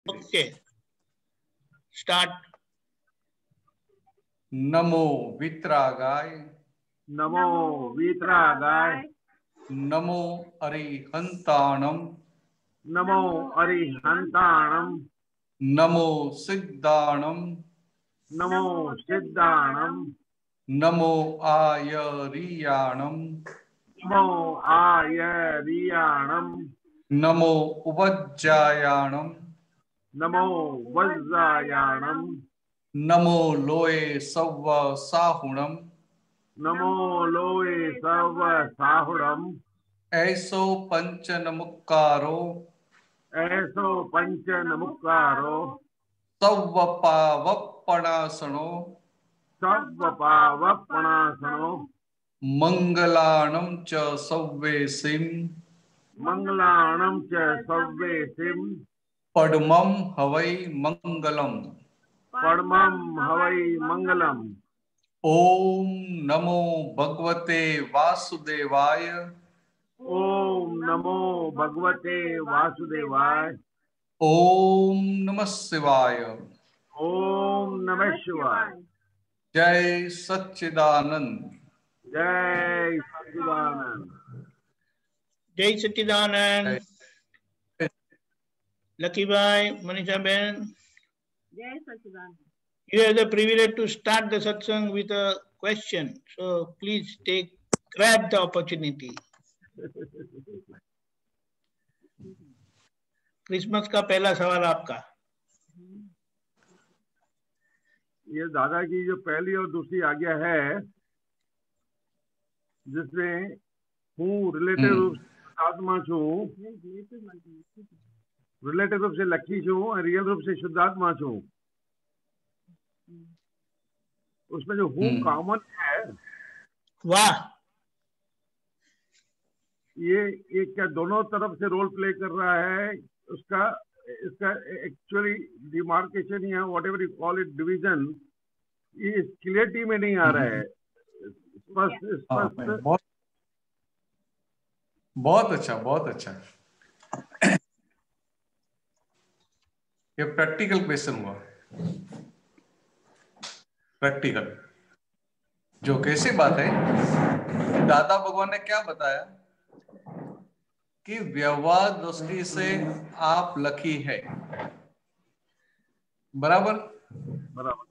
Okay start. नमो वित्रागाय, नमो वीतरागाय, नमो अरिहंताणम, नमो अरिहंताणम, नमो सिद्धाणम, नमो सिद्धाणम, नमो आयरियाणम, नमो आयरियाणम, नमो उपज्जायाणम, नमो वज्रायाणम, नमो लोए सव्व साहुणम, नमो लोए सर्व साहुरम, ऐसो पंचन मुक्कारो, ऐसो पंच नमुकारो, सव्व पावप्पणासनो, सब पावपणासनो, मंगलाणं च सव्वेसिं, मंगलाणं च सव्वेसिं, पद्मं हवै मंगलम्। परमं हवै मंगलम्। ओम नमो भगवते वासुदेवाय, ओम नमो भगवते वासुदेवाय, ओम नमः शिवाय। ओम नमः शिवाय। जय सच्चिदानंद। जय सच्चिदानंद। जय सच्चिदानंद। लकी भाई, मनीषा बहन, जय सच्चिदानंद। you have the privilege to start the satsang with a question, so please grab the opportunity. Christmas का पहला सवाल आपका। ये दादा की जो पहली और दूसरी आज्ञा है, जिसमें हूँ रिलेटिव रूप से आत्मा छू, रिलेटिव रूप से लक्की छू और रियल रूप से शुद्धात्मा छू, उसमें जो हूँ कॉमन है, वाह, ये क्या दोनों तरफ से रोल प्ले कर रहा है? उसका इसका एक्चुअली डिमार्केशन या whatever you call it division, ये क्लियरिटी में नहीं आ रहा है। स्पष्ट बहुत बहुत अच्छा, बहुत अच्छा। ये प्रैक्टिकल क्वेश्चन हुआ। प्रैक्टिकल जो कैसी बात है, दादा भगवान ने क्या बताया कि व्यवहार दृष्टि से आप लकी है, बराबर बराबर,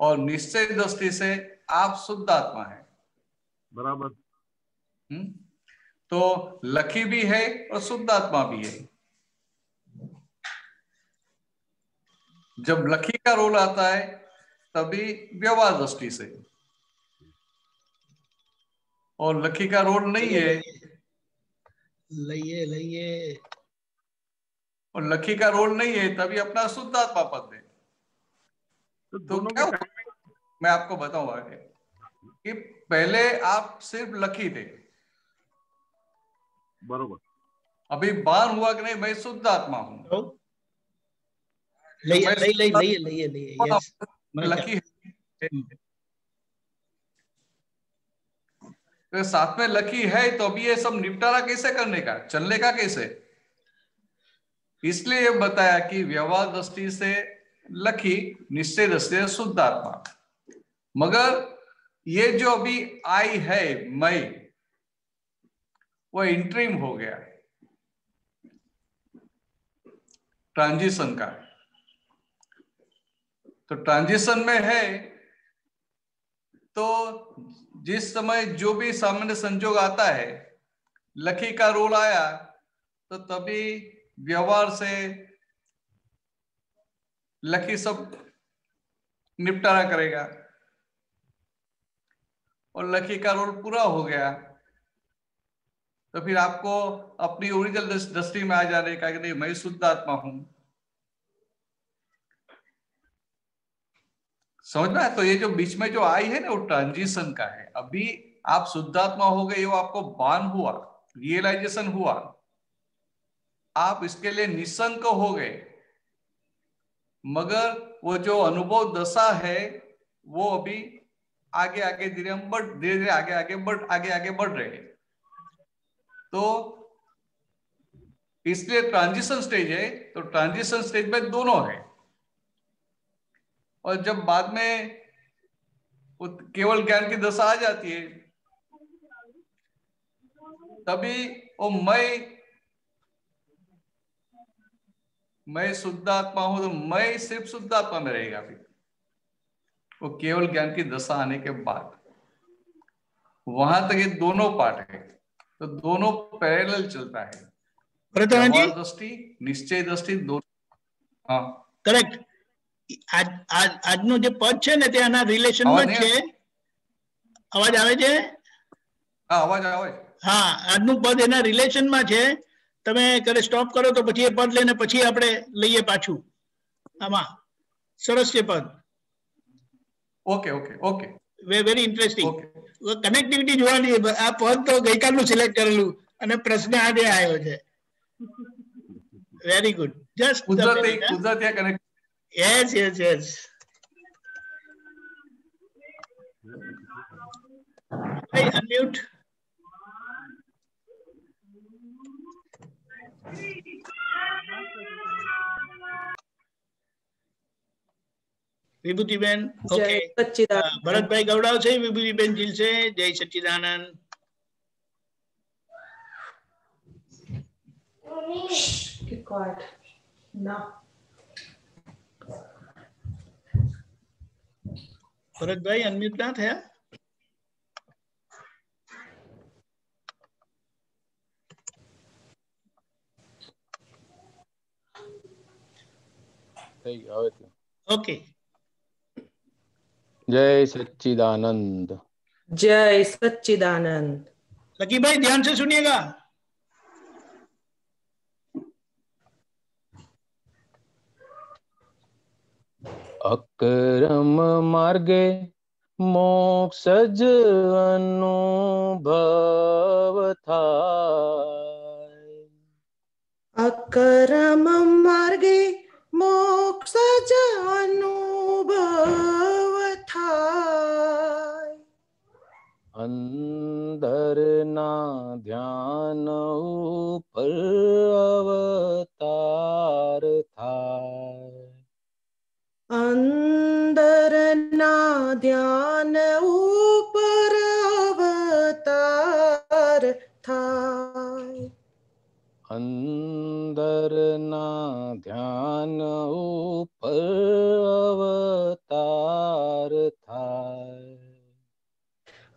और निश्चय दृष्टि से आप शुद्ध आत्मा है, बराबर। तो लकी भी है और शुद्ध आत्मा भी है। जब लकी का रोल आता है तभी व्यवहार दृष्टि से, और लकी का रोल नहीं है, लइए और लकी का रोल नहीं है तभी अपना शुद्ध आत्मा पद दे। तो क्या मैं आपको बताऊं आगे कि पहले आप सिर्फ लकी थे, बरोबर। अभी बार हुआ कि नहीं मैं शुद्ध आत्मा हूं, लइए यस लकी है। तो साथ में लकी है तो अभी ये सब निपटारा कैसे करने का, चलने का कैसे, इसलिए ये बताया कि व्यवहार दृष्टि से लकी, निश्चय दृष्टि से शुद्ध आत्मा। मगर ये जो अभी आई है मैं, वो इंट्रीम हो गया, ट्रांजिशन का। तो ट्रांजिशन में है, तो जिस समय जो भी सामान्य संजोग आता है, लकी का रोल आया तो तभी व्यवहार से लकी सब निपटारा करेगा, और लकी का रोल पूरा हो गया तो फिर आपको अपनी ओरिजिनल दृष्टि में आ जाने का कि नहीं मैं शुद्ध आत्मा हूं। समझ में? तो ये जो बीच में जो आई है ना, वो ट्रांजिशन का है। अभी आप शुद्धात्मा हो गए, वो आपको भान हुआ, रियलाइजेशन हुआ, आप इसके लिए निशंक हो गए, मगर वो जो अनुभव दशा है वो अभी आगे आगे धीरे धीरे आगे आगे बढ़ रहे हैं। तो इसलिए ट्रांजिशन स्टेज है, तो ट्रांजिशन स्टेज में दोनों है। और जब बाद में वो केवल ज्ञान की दशा आ जाती है, तभी वो मैं शुद्ध आत्मा हूं, तो मैं सिर्फ शुद्ध आत्मा में रहेगा। फिर वो केवल ज्ञान की दशा आने के बाद, वहां तक ये दोनों पार्ट है, तो दोनों पैरेलल चलता है। भरतनाथ जी, व्यवहार दृष्टि, निश्चय दृष्टि, दोनों। हाँ करेक्ट। આજનું જે પદ છે ને તે આના રિલેશન અવાજ માં નહીં છે। અવાજ આવે છે? હા, અવાજ આવે। હા, આજનું પદ એના રિલેશન માં છે। તમે કરે સ્ટોપ કરો તો પછી એ પદ લઈને પછી આપણે લઈએ પાછું આમાં। સરસ છે પદ, okay okay okay, very interesting. Okay. Connectivity જોવાની, આ પદ તો ગઈકાલનું સિલેક્ટ કરેલું અને પ્રશ્ન આજે આવ્યો છે। વેરી ગુડ, જસ્ટ કુદરતી connect. Yes yes yes. Unmute. Vibhutiben, okay. Bharatbhai ગવડાવશે, વિભૂતિબેન જીલશે। જય સચ્ચિદાનંદ। ભરતભાઈ અનમ્યુટ ના થયા? ओके। जय सच्चिदानंद। जय सच्चिदानंद। लकी भाई ध्यान से सुनिएगा। अक्रम मार्गे मोक्षज अनुभव थाय। अकरम मार्गे मोक्षज अनुभव थाय। अंदर ना ध्यान ऊपर अवतार थाय। अंदर ना ध्यान ऊपर अवतार थाय। अंदर ना ध्यान ऊपर अवतार थाय।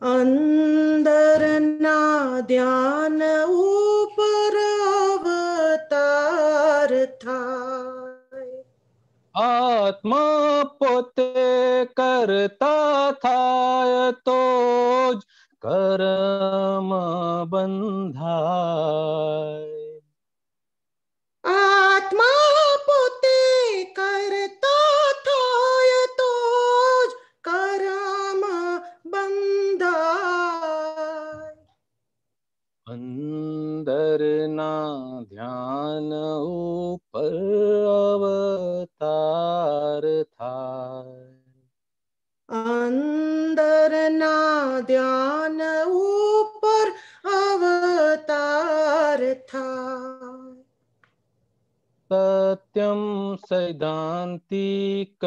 अंदर ना ध्यान ऊपर अवतार थाय। आत्मा पोते करता थाय तो ज कर्म बंधाय। आत्मा पोते करता थाय तो ज कर्म बंधाय। अंदर ना ध्यान ऊपर अवतार थाय। अंदर ना ध्यान ऊपर अवतार थाय। सत्यम सैद्धांतिक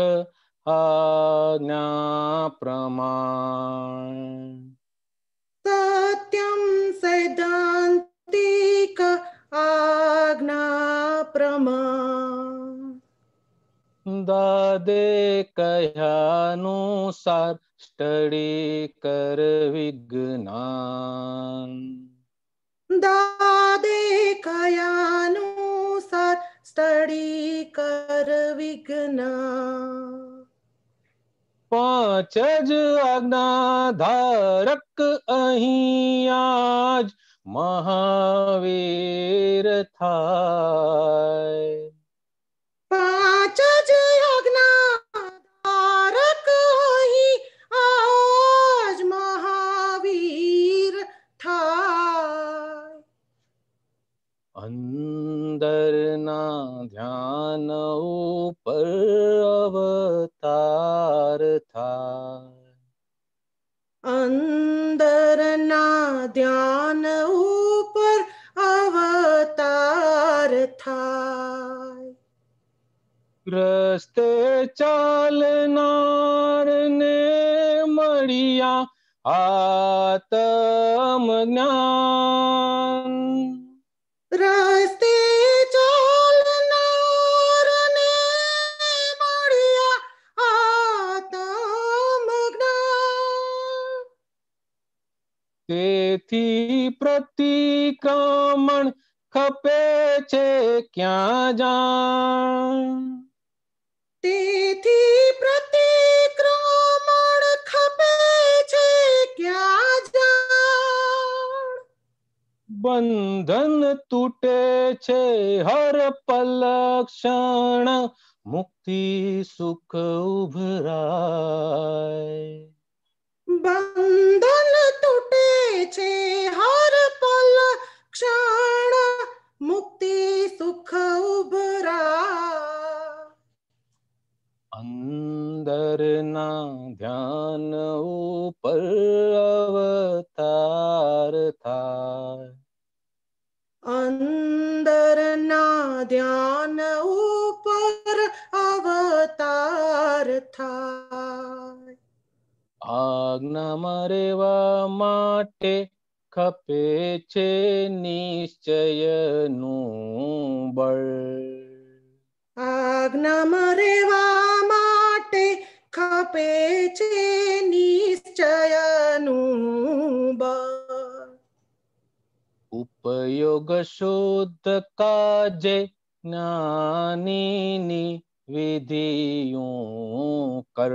आज्ञा प्रमाण। सत्यम सैद्धांतिक आज्ञा प्रमाण। दादे कह्यानुसार स्टडी कर विज्ञान। दादे कयानुसार स्टडी कर विज्ञान। पांच ज आज्ञा धारक अहीं आज महावीर थाय। पांच ज आज्ञा धारक ही आज महावीर थाय। अंदर ना ध्यान ऊपर अवतार थाय। अंदर ना ध्यान ऊपर अवतार રસ્તે ચાલનાર ને મળ્યા આત્મ જ્ઞાન. રસ્તે ચાલનારને મળ્યા આત્મ જ્ઞાન. તેથી પ્રતિક્રમણ ખપે છે ક્યાં જાણ. તેથી પ્રતિક્રમણ ખપે છે ક્યાં જાણ. બંધન તૂટે છે હર પલ ક્ષણ મુક્તિ સુખ ઉભરાય. બંધન તૂટે છે હર પલ ક્ષણ મુક્તિ સુખ ઉભરા. અંદરના ધ્યાન ઉપર અવતાર થાય. અંદરના ધ્યાન ઉપર અવતાર થાય. આજ્ઞામાં રહેવા માટે ખપે છે નિશ્ચયનું બળ. આજ્ઞામાં રહેવા માટે ખપે છે નિશ્ચયનું બળ. ઉપયોગ શુદ્ધ કાજે જ્ઞાનીની વિધિયું કર.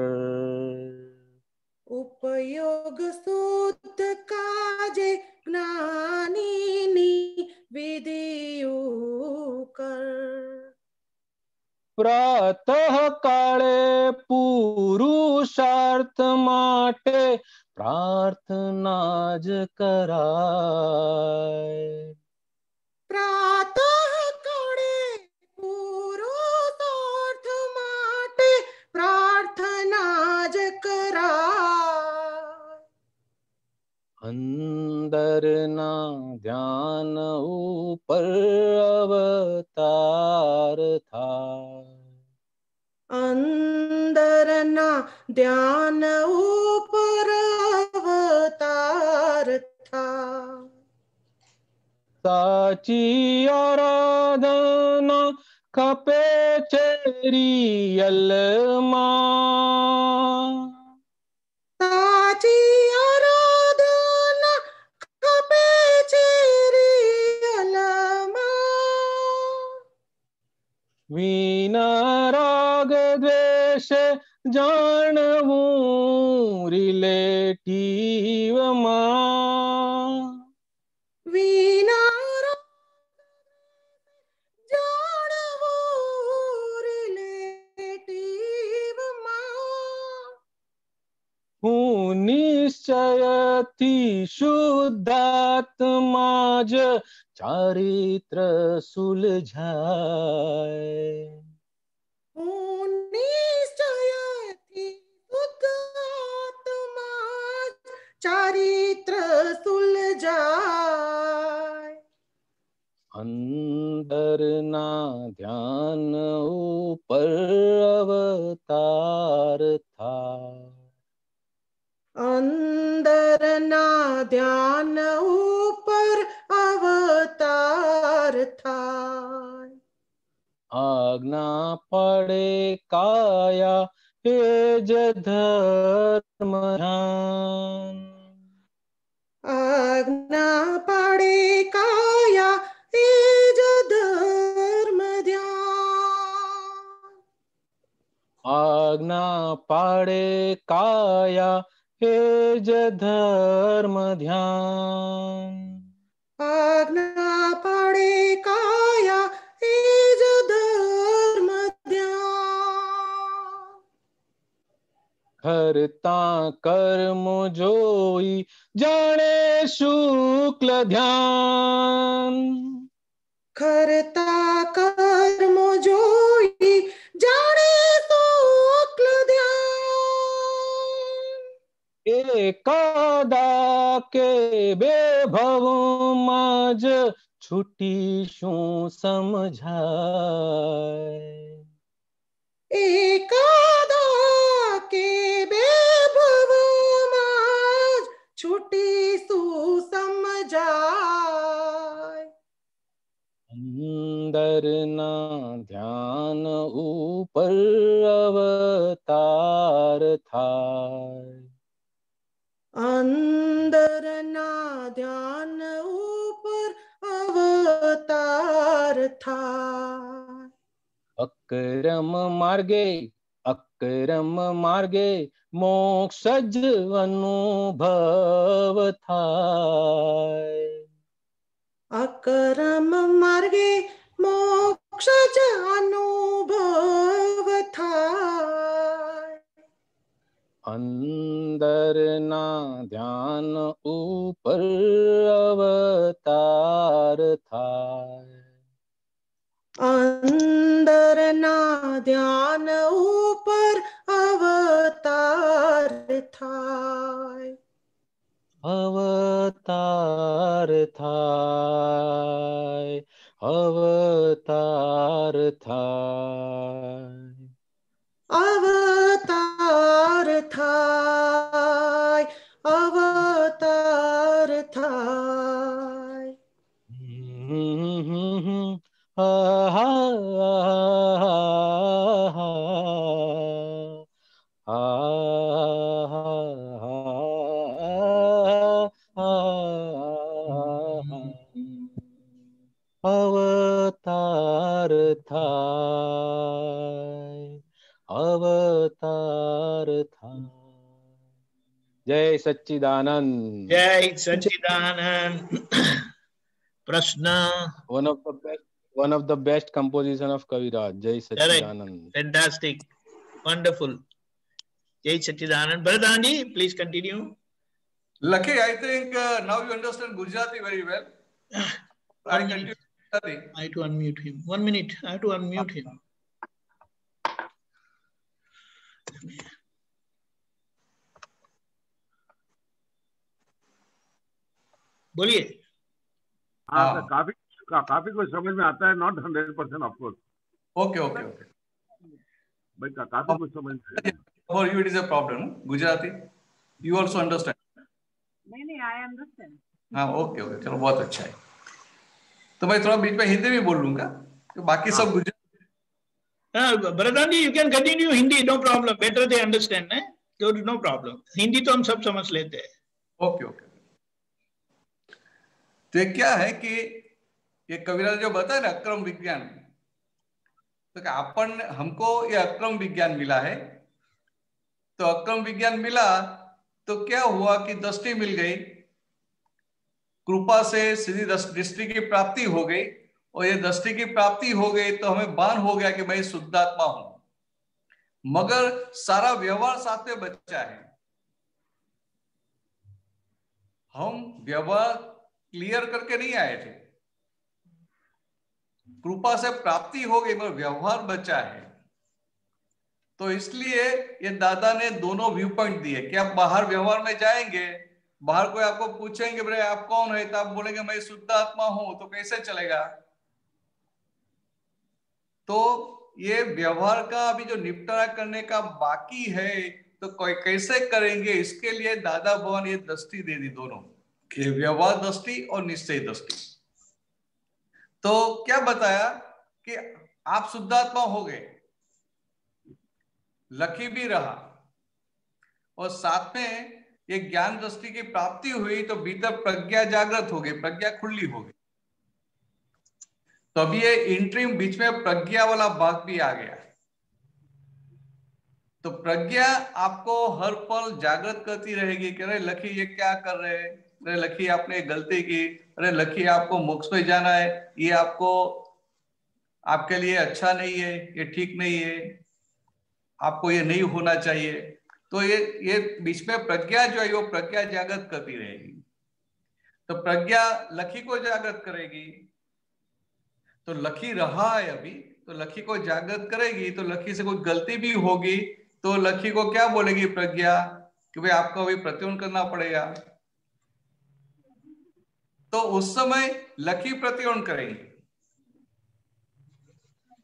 ઉપયોગ શુદ્ધ કાજે જ્ઞાનીની વિધિયું કર. પ્રાતઃ કાળે પુરુષાર્થ માટે પ્રાર્થના જ કરાય. પ્રાતઃ કાળે પુરુષાર્થ માટે પ્રાર્થના જ કરાય. અંદરના ધ્યાન ઉપર અવતાર થાય. અંદરના ધ્યાન ઉપર અવતાર થાય. સાચી આરાધના ખપે છે રિયલમાં. સાચી આરાધના ખપે છે રિયલમાં. વિના રાગ દ્વેષ જાણવું રિલેટિવમાં. વિના જાણવું રિલેટિવમાં. હું નિશ્ચયથી શુદ્ધાત્મા જ ચારિત્ર સુલઝાય. હું નિશ્ચયથી શુદ્ધ આત્મા જ ચારિત્ર સુલઝાય. અંદરના ધ્યાન ઉપર અવતાર થાય. અંદરના ધ્યાન ઉપર અવતાર થાય. આજ્ઞા પડે કાયા હે જ ધર્મ ધ્યાન. આજ્ઞા પાડે કાયા એ જ ધર્મ ધ્યાન. આજ્ઞા પાડે કાયા હે જ ધર્મ ધ્યાન. આજ્ઞા પાડે કાયા એ જ ધર્મ ધ્યાન. કરતા કર્મ જોઈ જાણે શુક્લ ધ્યાન. કરતા કર્મ જોઈ જાણે શુક્લ ધ્યાન. એકાદા કે બે ભવમાં જ છૂટી શું સમજાય. ધ્યાન ઉપર અવતાર થાય. અંદરના ધ્યાન ઉપર અવતાર થાય. અક્રમ માર્ગે મોક્ષ જ અનુભવ થાય. અકરમ માર્ગે મોક્ષ જ અનુભવ થાય. અંદરના ધ્યાન ઉપર અવતાર થાય. અંદરના ધ્યાન ઉપર અવતાર થાય. અવતાર થાય. અવતાર થાય. અવતાર થાય. અવતાર થાય. અવતાર થાય. અવતાર થાય. જય સચ્ચિદાનંદ. જય સચ્ચિદાનંદ. પ્રશ્ન. one of the best composition of Kaviraj. Jai Sachchidanand. Fantastic. Wonderful. Jai Sachchidanand. Bharadhanji, please continue. Lucky, I think now you understand Gujarati very well. I continue Gujarati. I have to unmute him. 1 minute. I have to unmute him. बोलिए. हाँ, काफी कुछ समझ में आता है, not 100% of course. Okay okay okay भाई काफी कुछ समझ में. For you it is a problem, Gujarati. You also understand? नहीं, I understand. हाँ, ओके ओके, चलो बहुत अच्छा है. तो मैं थोड़ा बीच में हिंदी में बोल लूंगा, तो बाकी सब Gujarati. Bharadhanji, you can continue Hindi, no problem. Better they understand, eh? No problem. Hindi तो हम सब समझ लेते हैं. Okay okay. तो क्या है कि ये कविराज जो बताया ना अक्रम विज्ञान, तो अपन हमको ये अक्रम विज्ञान मिला है. तो अक्रम विज्ञान मिला तो क्या हुआ कि दृष्टि मिल गई, कृपा से सीधी दृष्टि की प्राप्ति हो गई. और ये दृष्टि की प्राप्ति हो गई तो हमें भान हो गया कि मैं शुद्धात्मा हूं. मगर सारा व्यवहार साथ में बचा है. हम व्यवहार क्लियर करके नहीं आए थे. कृपा से प्राप्ति हो गई मगर व्यवहार बचा है. तो इसलिए ये दादा ने दोनों व्यू पॉइंट दिए कि आप बाहर व्यवहार में जाएंगे, बाहर कोई आपको पूछेंगे भाई आप कौन है, तो आप बोलेंगे मैं शुद्ध आत्मा हूं, तो कैसे चलेगा. तो ये व्यवहार का अभी जो निपटारा करने का बाकी है, तो कैसे करेंगे, इसके लिए दादा भगवान ये दृष्टि दे दी दोनों, कि व्यवहार दृष्टि और निश्चय दृष्टि. तो क्या बताया कि आप शुद्धात्मा हो गए, लकी भी रहा, और साथ में ये ज्ञान दृष्टि की प्राप्ति हुई तो भीतर प्रज्ञा जागृत हो गई, प्रज्ञा खुली हो गई. तो अभी ये इंट्रीम बीच में प्रज्ञा वाला भाग भी आ गया. तो प्रज्ञा आपको हर पल जागृत करती रहेगी कि अरे लकी ये क्या कर रहे हैं, अरे लकी आपने गलती की, अरे लकी आपको मोक्ष में जाना है, ये आपको आपके लिए अच्छा नहीं है, ये ठीक नहीं है, आपको ये नहीं होना चाहिए. तो ये बीच में प्रज्ञा जो है वो प्रज्ञा जागृत करती रहेगी. तो प्रज्ञा लकी को जागृत करेगी. तो लकी रहा है अभी, तो लकी को जागृत करेगी. तो लकी से कोई गलती भी होगी तो लकी को क्या बोलेगी प्रज्ञा कि भाई आपको अभी प्रत्युत्तर करना पड़ेगा. तो उस समय लकी प्रत्युत्तर करेंगे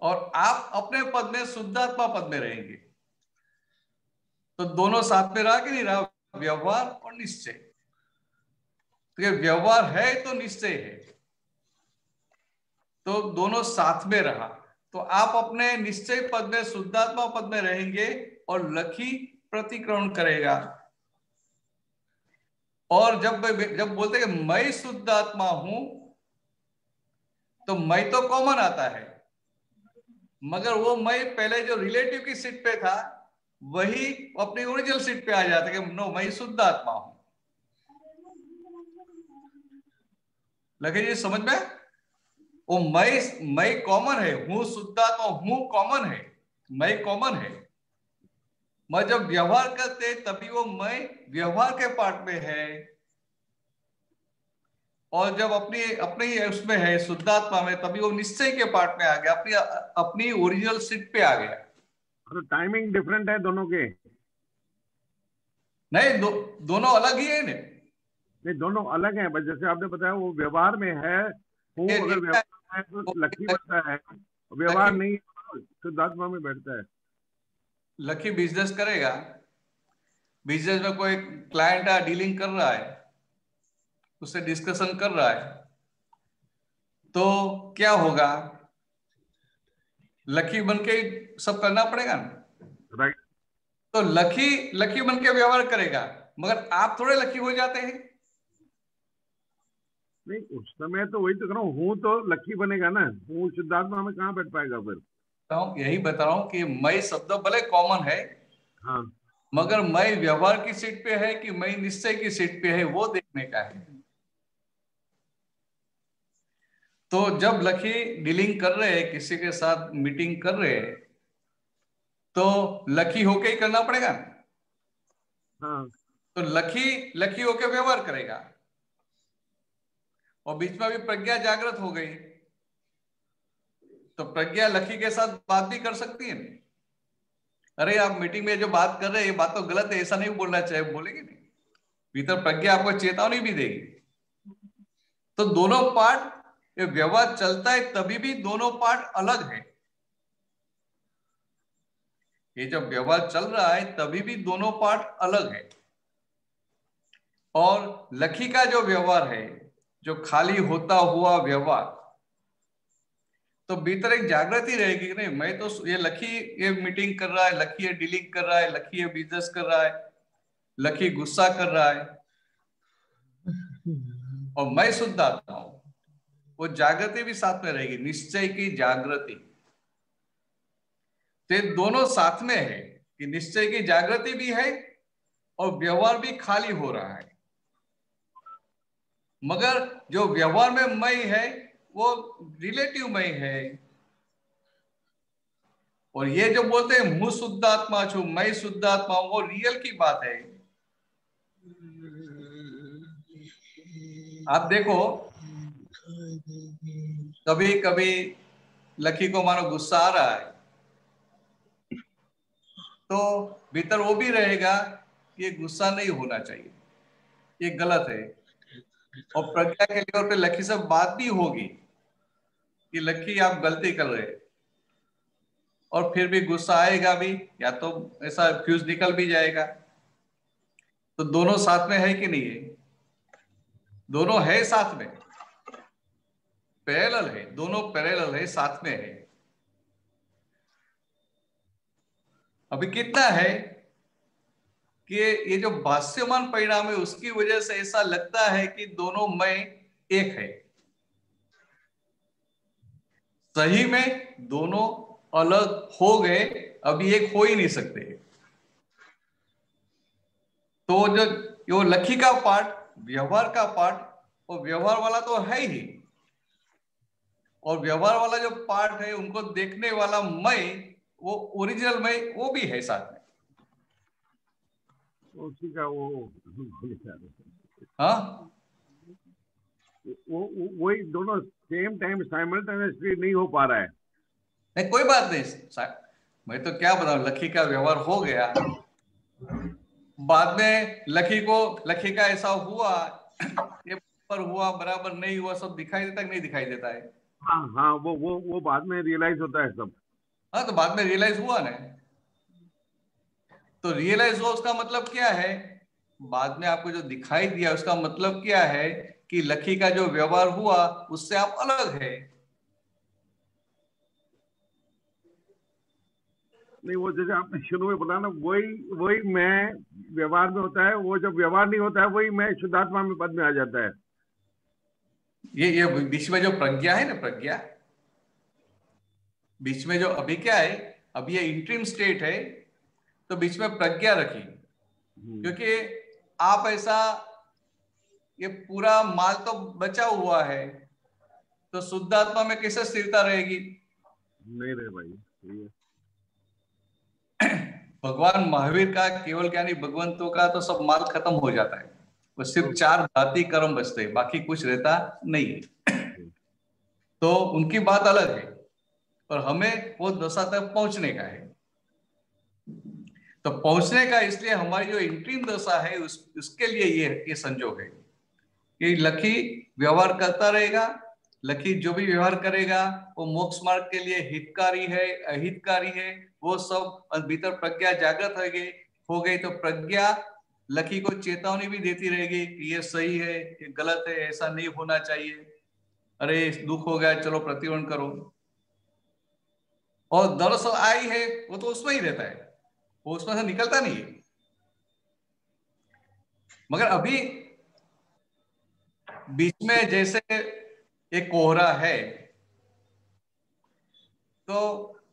और आप अपने पद में शुद्धात्मा पद में रहेंगे. तो दोनों साथ में रहा कि नहीं रहा, व्यवहार और निश्चय. तो ये व्यवहार है तो निश्चय है, तो दोनों साथ में रहा. तो आप अपने निश्चय पद में शुद्धात्मा पद में रहेंगे और लखी प्रतिक्रमण करेगा। और जब बोलते हैं कि मैं शुद्धात्मा हूं, तो मैं तो कॉमन आता है, मगर वो मैं पहले जो रिलेटिव की सीट पे था वही अपनी ओरिजिनल सीट पे आ जाता है कि नो, मैं शुद्धात्मा हूं। लगे जी समझ में? वो मैं कॉमन है, हूं शुद्धात्मा, हूं कॉमन है, मैं कॉमन है। मैं जब व्यवहार करते तभी वो मैं व्यवहार के पार्ट में है, और जब अपनी उसमें है शुद्धात्मा में, तभी वो निश्चय के पार्ट में आ गया, अपनी ओरिजिनल सीट पे आ गया। तो टाइमिंग डिफरेंट है दोनों के? नहीं, दोनों अलग ही है ना। नहीं, दोनों अलग हैं, बस जैसे आपने बताया वो व्यवहार में है, हूँ अगर व्यवहार है तो लकी बनता है, व्यवहार नहीं शुद्धात्मा में बैठता है। लकी बिजनेस करेगा, बिजनेस में कोई क्लाइंट डीलिंग कर रहा है, उससे डिस्कशन कर रहा है, तो क्या होगा? लकी बनके सब करना पड़ेगा ना, राइट। तो लकी बनके व्यवहार करेगा, मगर आप थोड़े लकी हो जाते हैं। नहीं, उस समय तो वही तो कर रहा हूँ, हूँ तो लकी बनेगा ना, हूँ शुद्धात्मा में कहाँ बैठ पाएगा फिर? तो यही बता रहा हूं कि मैं शब्द भले कॉमन है, हाँ, मगर मैं व्यवहार की सीट पे है कि मैं निश्चय की सीट पे है, वो देखने का है। तो जब लकी डीलिंग कर रहे हैं, किसी के साथ मीटिंग कर रहे हैं, तो लकी होके ही करना पड़ेगा। हाँ, तो लकी होके व्यवहार करेगा, और बीच में अभी प्रज्ञा जागृत हो गई, तो प्रज्ञा लकी के साथ बात भी कर सकती है। अरे आप मीटिंग में जो बात कर रहे हैं ये बात तो गलत है, ऐसा नहीं बोलना चाहिए, बोलेगी नहीं। भीतर प्रज्ञा आपको चेतावनी भी देगी। तो दोनों पार्ट, ये व्यवहार चलता है तभी भी दोनों पार्ट अलग है। ये जब व्यवहार चल रहा है तभी भी दोनों पार्ट अलग है। और लकी का जो व्यवहार है, जो खाली होता हुआ व्यवहार, तो भीतर एक जागृति रहेगी कि नहीं, मैं तो ये लकी ये मीटिंग कर रहा है, लकी ये डीलिंग कर रहा है, लकी ये बिजनेस कर रहा है, लकी गुस्सा कर रहा है, और मैं शुद्ध आत्मा हूं। वो जागृति भी साथ में रहेगी, निश्चय की जागृति। तो दोनों साथ में है कि निश्चय की जागृति भी है और व्यवहार भी खाली हो रहा है, मगर जो व्यवहार में मैं है वो रिलेटिव मैं है। और ये जो बोलते हैं मुझ शुद्ध आत्मा छू, मैं शुद्ध आत्मा हूं, वो रियल की बात है। आप देखो, कभी कभी लकी को मानो गुस्सा आ रहा है, तो भीतर वो भी रहेगा कि ये गुस्सा नहीं होना चाहिए, ये गलत है। और प्रज्ञा के लेवल पे लकी से बात भी होगी कि लकी आप गलती कर रहे हैं, और फिर भी गुस्सा आएगा भी, या तो ऐसा फ्यूज निकल भी जाएगा। तो दोनों साथ में है कि नहीं है? दोनों है साथ में, पैरेलल है, दोनों पैरेलल है, साथ में है। अभी कितना है कि ये जो भाष्यमान परिणाम है उसकी वजह से ऐसा लगता है कि दोनों मैं एक है। सही में दोनों अलग हो गए, अभी एक हो ही नहीं सकते। तो जो लकी का पार्ट, व्यवहार का पार्ट, वो व्यवहार वाला तो है ही, और व्यवहार वाला जो पार्ट है उनको देखने वाला मैं, वो ओरिजिनल मैं, वो भी है साथ में। उसी का हाँ, वो वही दोनों सेम टाइम साइमल्टेनियसली नहीं हो पा रहा है। नहीं कोई बात नहीं, मैं तो क्या बताऊं, लकी का व्यवहार हो गया, बाद में लकी का ऐसा हुआ, ये पर हुआ, बराबर नहीं हुआ, सब दिखाई देता है कि नहीं दिखाई देता है? हाँ हाँ, वो बाद में रियलाइज होता है सब। हाँ, तो बाद में रियलाइज हुआ ना। तो रियलाइज हुआ उसका मतलब क्या है? बाद में आपको जो दिखाई दिया उसका मतलब क्या है कि लकी का जो व्यवहार हुआ उससे आप अलग है। नहीं, वो जैसे आपने शुरू में बोला ना, वही मैं व्यवहार में होता है, वो जब व्यवहार नहीं होता है वही मैं शुद्धात्मा में पद में आ जाता है। ये बीच में जो प्रज्ञा है ना, प्रज्ञा बीच में जो अभी क्या है, अभी ये इंट्रीम स्टेट है, तो बीच में प्रज्ञा रखी, क्योंकि आप ऐसा ये पूरा माल तो बचा हुआ है, तो शुद्धात्मा में कैसे स्थिरता रहेगी? नहीं रहे भाई। भगवान महावीर का, केवल ज्ञानी भगवंतों का तो सब माल खत्म हो जाता है, वो सिर्फ 4 धाती कर्म बचते हैं, बाकी कुछ रहता नहीं है। तो उनकी बात अलग है, और हमें वो दशा तक पहुंचने का है। तो पहुंचने का, इसलिए हमारी जो इंट्रीम दशा है उसके लिए ये संजोग है कि लकी व्यवहार करता रहेगा। लकी जो भी व्यवहार करेगा वो मोक्ष मार्ग के लिए हितकारी है, अहितकारी है, वो सब भीतर प्रज्ञा जागृत हो गई तो प्रज्ञा लकी को चेतावनी भी देती रहेगी कि ये सही है, ये गलत है, ऐसा नहीं होना चाहिए, अरे दुख हो गया, चलो प्रतिबंध करो। और दरअसल आई है वो तो उसमें ही रहता है, वो उसमें से निकलता नहीं है। मगर अभी बीच में जैसे एक कोहरा है, तो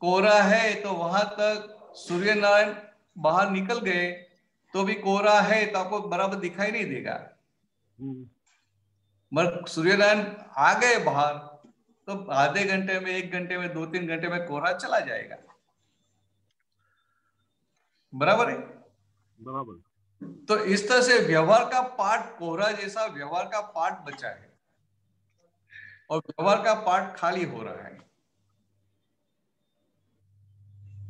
कोहरा है तो वहां तक सूर्य नारायण बाहर निकल गए तो भी कोहरा है, तो आपको बराबर दिखाई नहीं देगा। मगर सूर्य नारायण आ गए बाहर तो आधे घंटे में, 1 घंटे में, 2-3 घंटे में कोहरा चला जाएगा। बराबर है? बराबर। तो इस तरह से व्यवहार का पार्ट, कोहरा जैसा व्यवहार का पार्ट बचा है, और व्यवहार का पार्ट खाली हो रहा है।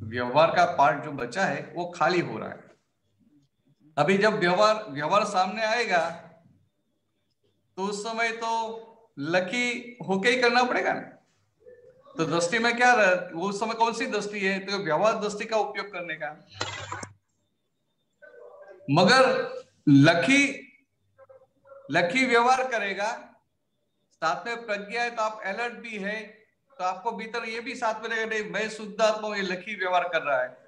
व्यवहार का पार्ट जो बचा है वो खाली हो रहा है। अभी जब व्यवहार सामने आएगा तो उस समय तो लकी होके ही करना पड़ेगा ना। तो दृष्टि में क्या वो उस समय कौन सी दृष्टि है? तो व्यवहार दृष्टि का उपयोग करने का। मगर लकी व्यवहार करेगा, साथ में प्रज्ञा है तो आप अलर्ट भी है, तो आपको भीतर ये भी साथ में रहेगा, नहीं मैं शुद्ध आत्मा हूं, ये लकी व्यवहार कर रहा है।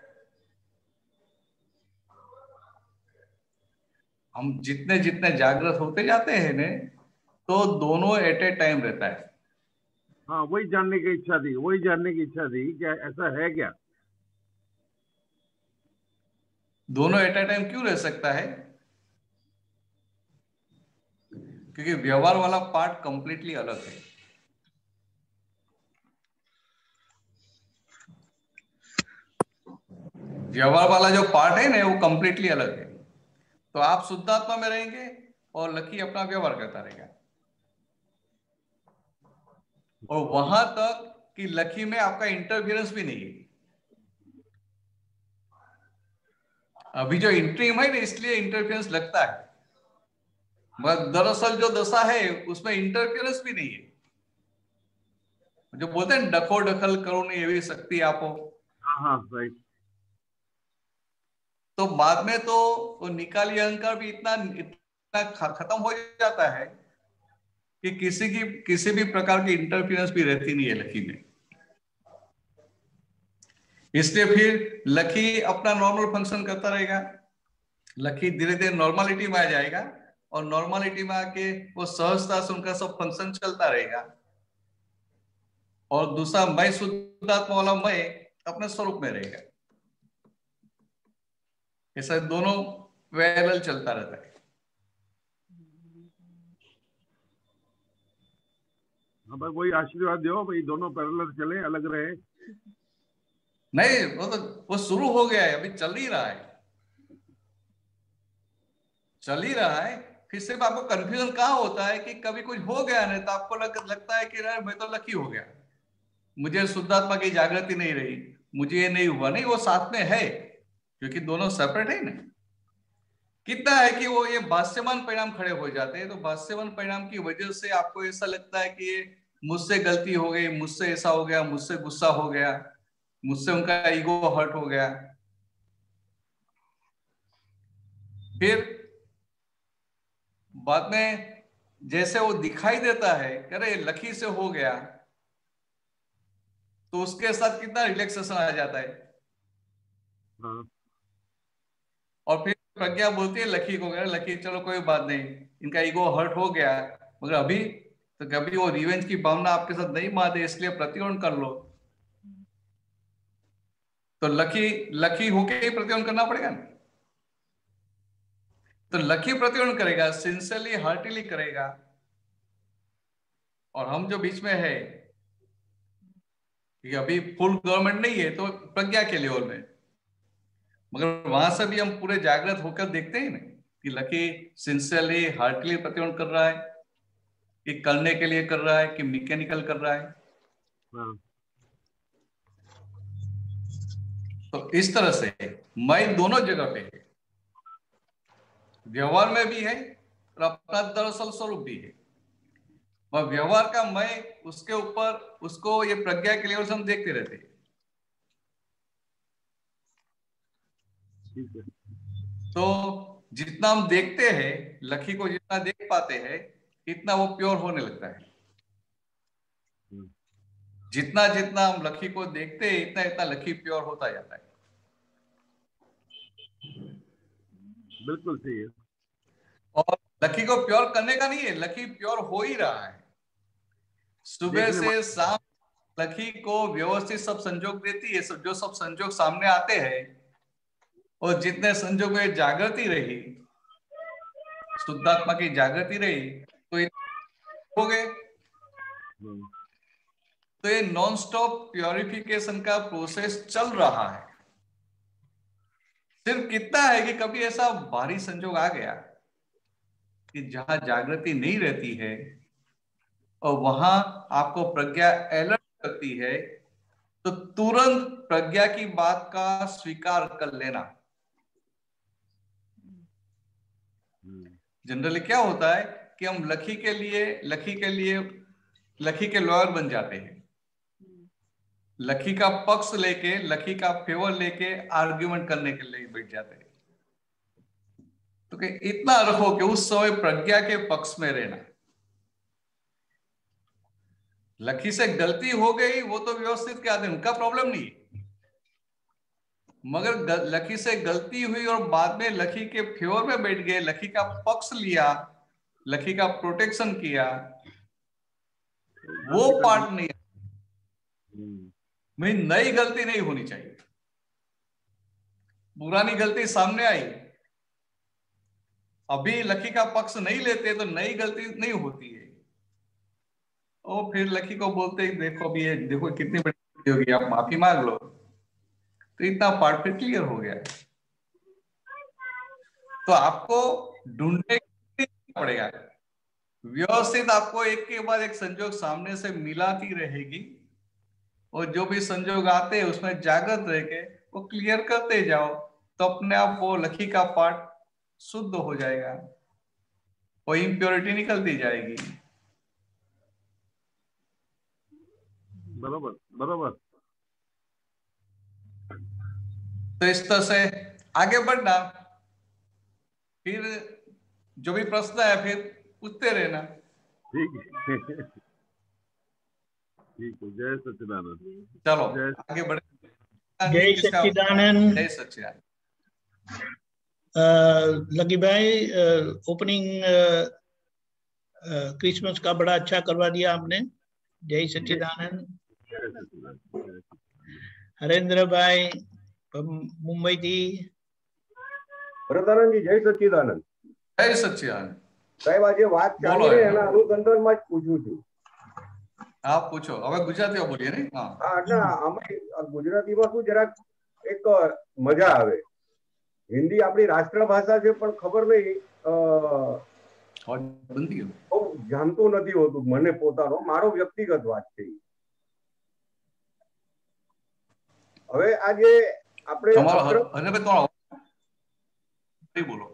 हम जितने जितने जागृत होते जाते हैं ने, तो दोनों एट ए टाइम रहता है। हाँ, वही जानने की इच्छा थी, क्या ऐसा है क्या? दोनों एट ए टाइम क्यों रह सकता है? क्योंकि व्यवहार वाला पार्ट कंप्लीटली अलग है। व्यवहार वाला जो पार्ट है ना वो कंप्लीटली अलग है। तो आप शुद्धात्मा में रहेंगे और लकी अपना व्यवहार करता रहेगा, और वहां तक कि लकी में आपका इंटरफियरेंस भी नहीं है। अभी जो इंट्रीम है ना, इसलिए इंटरफियरेंस लगता है, मगर दरअसल जो दशा है उसमें इंटरफियरेंस भी नहीं है। जो बोलते हैं डखो दखल करो नहीं एवी शक्ति आपो। हाँ, राइट। तो बाद में तो वो निकाली अहंकार भी इतना खत्म हो जाता है कि किसी भी प्रकार की इंटरफियरेंस भी रहती नहीं है लकी में। इसलिए फिर लकी अपना नॉर्मल फंक्शन करता रहेगा। लकी धीरे धीरे नॉर्मलिटी में आ जाएगा, और नॉर्मलिटी में आके वो सहजता से उनका सब फंक्शन चलता रहेगा। और दूसरा मैं शुद्धात्मा वाला मैं अपने स्वरूप में रहेगा। ऐसा दोनों पैरेलल चलता रहता है। हाँ भाई, वही आशीर्वाद दो भाई, दोनों पैरेलल चले, अलग रहे। नहीं, वो शुरू हो गया है, अभी चल ही रहा है। फिर सिर्फ आपको कंफ्यूजन कहाँ होता है कि कभी कुछ हो गया नहीं तो आपको लगता है कि यार मैं तो लकी हो गया, मुझे शुद्धात्मा की जागृति नहीं रही, मुझे ये नहीं हुआ। नहीं, वो साथ में है, क्योंकि दोनों सेपरेट है ना। कितना है कि वो ये भाष्यमान परिणाम खड़े हो जाते हैं, तो भाष्यमान परिणाम की वजह से आपको ऐसा लगता है कि ये मुझसे गलती हो गई, मुझसे ऐसा हो गया, मुझसे गुस्सा हो गया, मुझसे उनका ईगो हर्ट हो गया। फिर बाद में जैसे वो दिखाई देता है अरे लकी से हो गया, तो उसके साथ कितना रिलैक्सेशन आ जाता है। हाँ, और फिर प्रज्ञा बोलती है लकी को, लकी चलो कोई बात नहीं, इनका ईगो हर्ट हो गया, मगर अभी तो कभी वो रिवेंज की भावना आपके साथ नहीं मारते, इसलिए प्रतिबंध कर लो। तो लकी होके ही प्रतिबंध करना पड़ेगा ना। तो लकी प्रतिबंध करेगा, सिंसियरली हार्टिली करेगा, और हम जो बीच में है कि अभी फुल गवर्नमेंट नहीं है तो प्रज्ञा के लेवल में, मगर वहां से भी हम पूरे जागृत होकर देखते हैं ना कि लकी सिंसियरली हार्टली प्रतिबंध कर रहा है, कि करने के लिए कर रहा है कि मैकेनिकल कर रहा है। हाँ, तो इस तरह से मैं दोनों जगह पे है, व्यवहार में भी है और अपना दरअसल स्वरूप भी है। और व्यवहार का मैं उसके ऊपर उसको ये प्रज्ञा के लेवल से हम देखते रहते हैं। ठीक है। तो जितना हम देखते हैं, लकी को जितना देख पाते हैं, इतना वो प्योर होने लगता है। जितना जितना हम लकी को देखते हैं, इतना इतना लकी प्योर होता जाता है। बिल्कुल सही है। और लकी को प्योर करने का नहीं है, लकी प्योर हो ही रहा है। सुबह से शाम लकी को व्यवस्थित सब संजोग देती है, जो सब संजोग सामने आते हैं, और जितने संजोग में जागृति रही, शुद्धात्मा की जागृति रही, तो हो गए। तो ये नॉन स्टॉप प्योरिफिकेशन का प्रोसेस चल रहा है। सिर्फ कितना है कि कभी ऐसा भारी संजोग आ गया कि जहां जागृति नहीं रहती है और वहां आपको प्रज्ञा अलर्ट करती है, तो तुरंत प्रज्ञा की बात का स्वीकार कर लेना। जनरली क्या होता है कि हम लकी के लॉयर बन जाते हैं, लकी का पक्ष लेके, लकी का फेवर लेके आर्ग्यूमेंट करने के लिए बैठ जाते हैं। तो कि इतना रखो कि उस समय प्रज्ञा के पक्ष में रहना। लकी से गलती हो गई, वो तो व्यवस्थित के आते हैं, उनका प्रॉब्लम नहीं, मगर लकी से गलती हुई और बाद में लकी के फेवर में बैठ गए, लकी का पक्ष लिया, लकी का प्रोटेक्शन किया, वो पार्ट नहीं। मैं नई गलती नहीं होनी चाहिए। पुरानी गलती सामने आई, अभी लकी का पक्ष नहीं लेते तो नई गलती नहीं होती है। और फिर लकी को बोलते हैं देखो अभी ये देखो कितनी बड़ी गलती होगी, आप माफी मांग लो, तो इतना पार्ट फिर क्लियर हो गया। तो आपको ढूंढने पड़ेगा, व्यवस्थित आपको एक के बाद एक संजोग सामने से मिलाती रहेगी, और जो भी संजोग आते हैं उसमें जागृत रह के वो क्लियर करते जाओ, तो अपने आप वो लकी का पार्ट शुद्ध हो जाएगा, वो इम्प्योरिटी निकलती जाएगी। बराबर बराबर। तो इस तरह से आगे बढ़ना, फिर जो भी प्रश्न है फिर पूछते रहना। ठीक है। ठीक है। जय सच्चिदानंद। चलो आगे बढ़े। जय सच्चिदानंद। जय सच्चिदानंद। लकी भाई, ओपनिंग क्रिसमस का बड़ा अच्छा करवा दिया आपने। जय सच्चिदानंद। हरेंद्र भाई मुंबई थी। ભરતાનંદજી જય સચ્ચિદાનંદ। જય સચ્ચિદાનંદ। સાહેબ આજે વાત ચાલી રહી એના અનુસંધાનમાં જ પૂછું છું। आप पूछो। હવે ગુજરાતીમાં બોલીએ ને। હા એટલે અમે ગુજરાતીમાં શું જરાક એક મજા આવે। હિન્દી આપણી રાષ્ટ્રભાષા છે પણ ખબર નહીં બહુ જાણતો નથી હોતું મને પોતાનો, મારો વ્યક્તિગત વાત છે। હવે આજે આપણે બોલો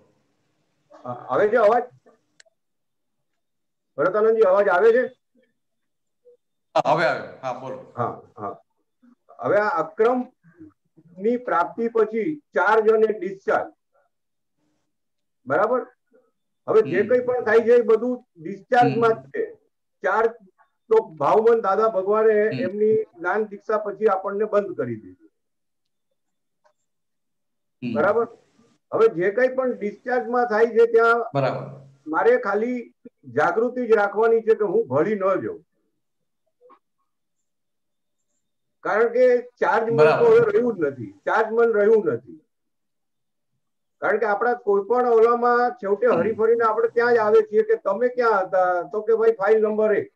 આવે છે અવાજ? ભરતાનંદજી અવાજ આવે છે? હવે આવ્યો। હા બોલો। હા હા। હવે આ અક્રમ ની પ્રાપ્તિ પછી ચાર્જ અને ડિસ્ચાર્જ, બરાબર? હવે જે કંઈ પણ થાય છે એ બધું ડિસ્ચાર્જમાં જ છે। ચાર્જ તો ભાવવંત દાદા ભગવાને એમની જ્ઞાન દીક્ષા પછી આપણને બંધ કરી દીધું। બરાબર. હવે જે કઈ પણ ડિસ્ચાર્જમાં થાય છે ત્યાં બરાબર મારે ખાલી જાગૃતિ જ રાખવાની છે કે હું ભળી ન જાઉં, કારણ કે ચાર્જ મન તો હવે રહ્યું જ નથી, ચાર્જ મન રહ્યું નથી. કારણ કે આપણા કોઈ પણ ઓલામાં છેવટે હરીફરીને આપણે ત્યાં જ આવે છીએ કે તમે ક્યાં હતા, તો કે ભાઈ ફાઇલ નંબર 1.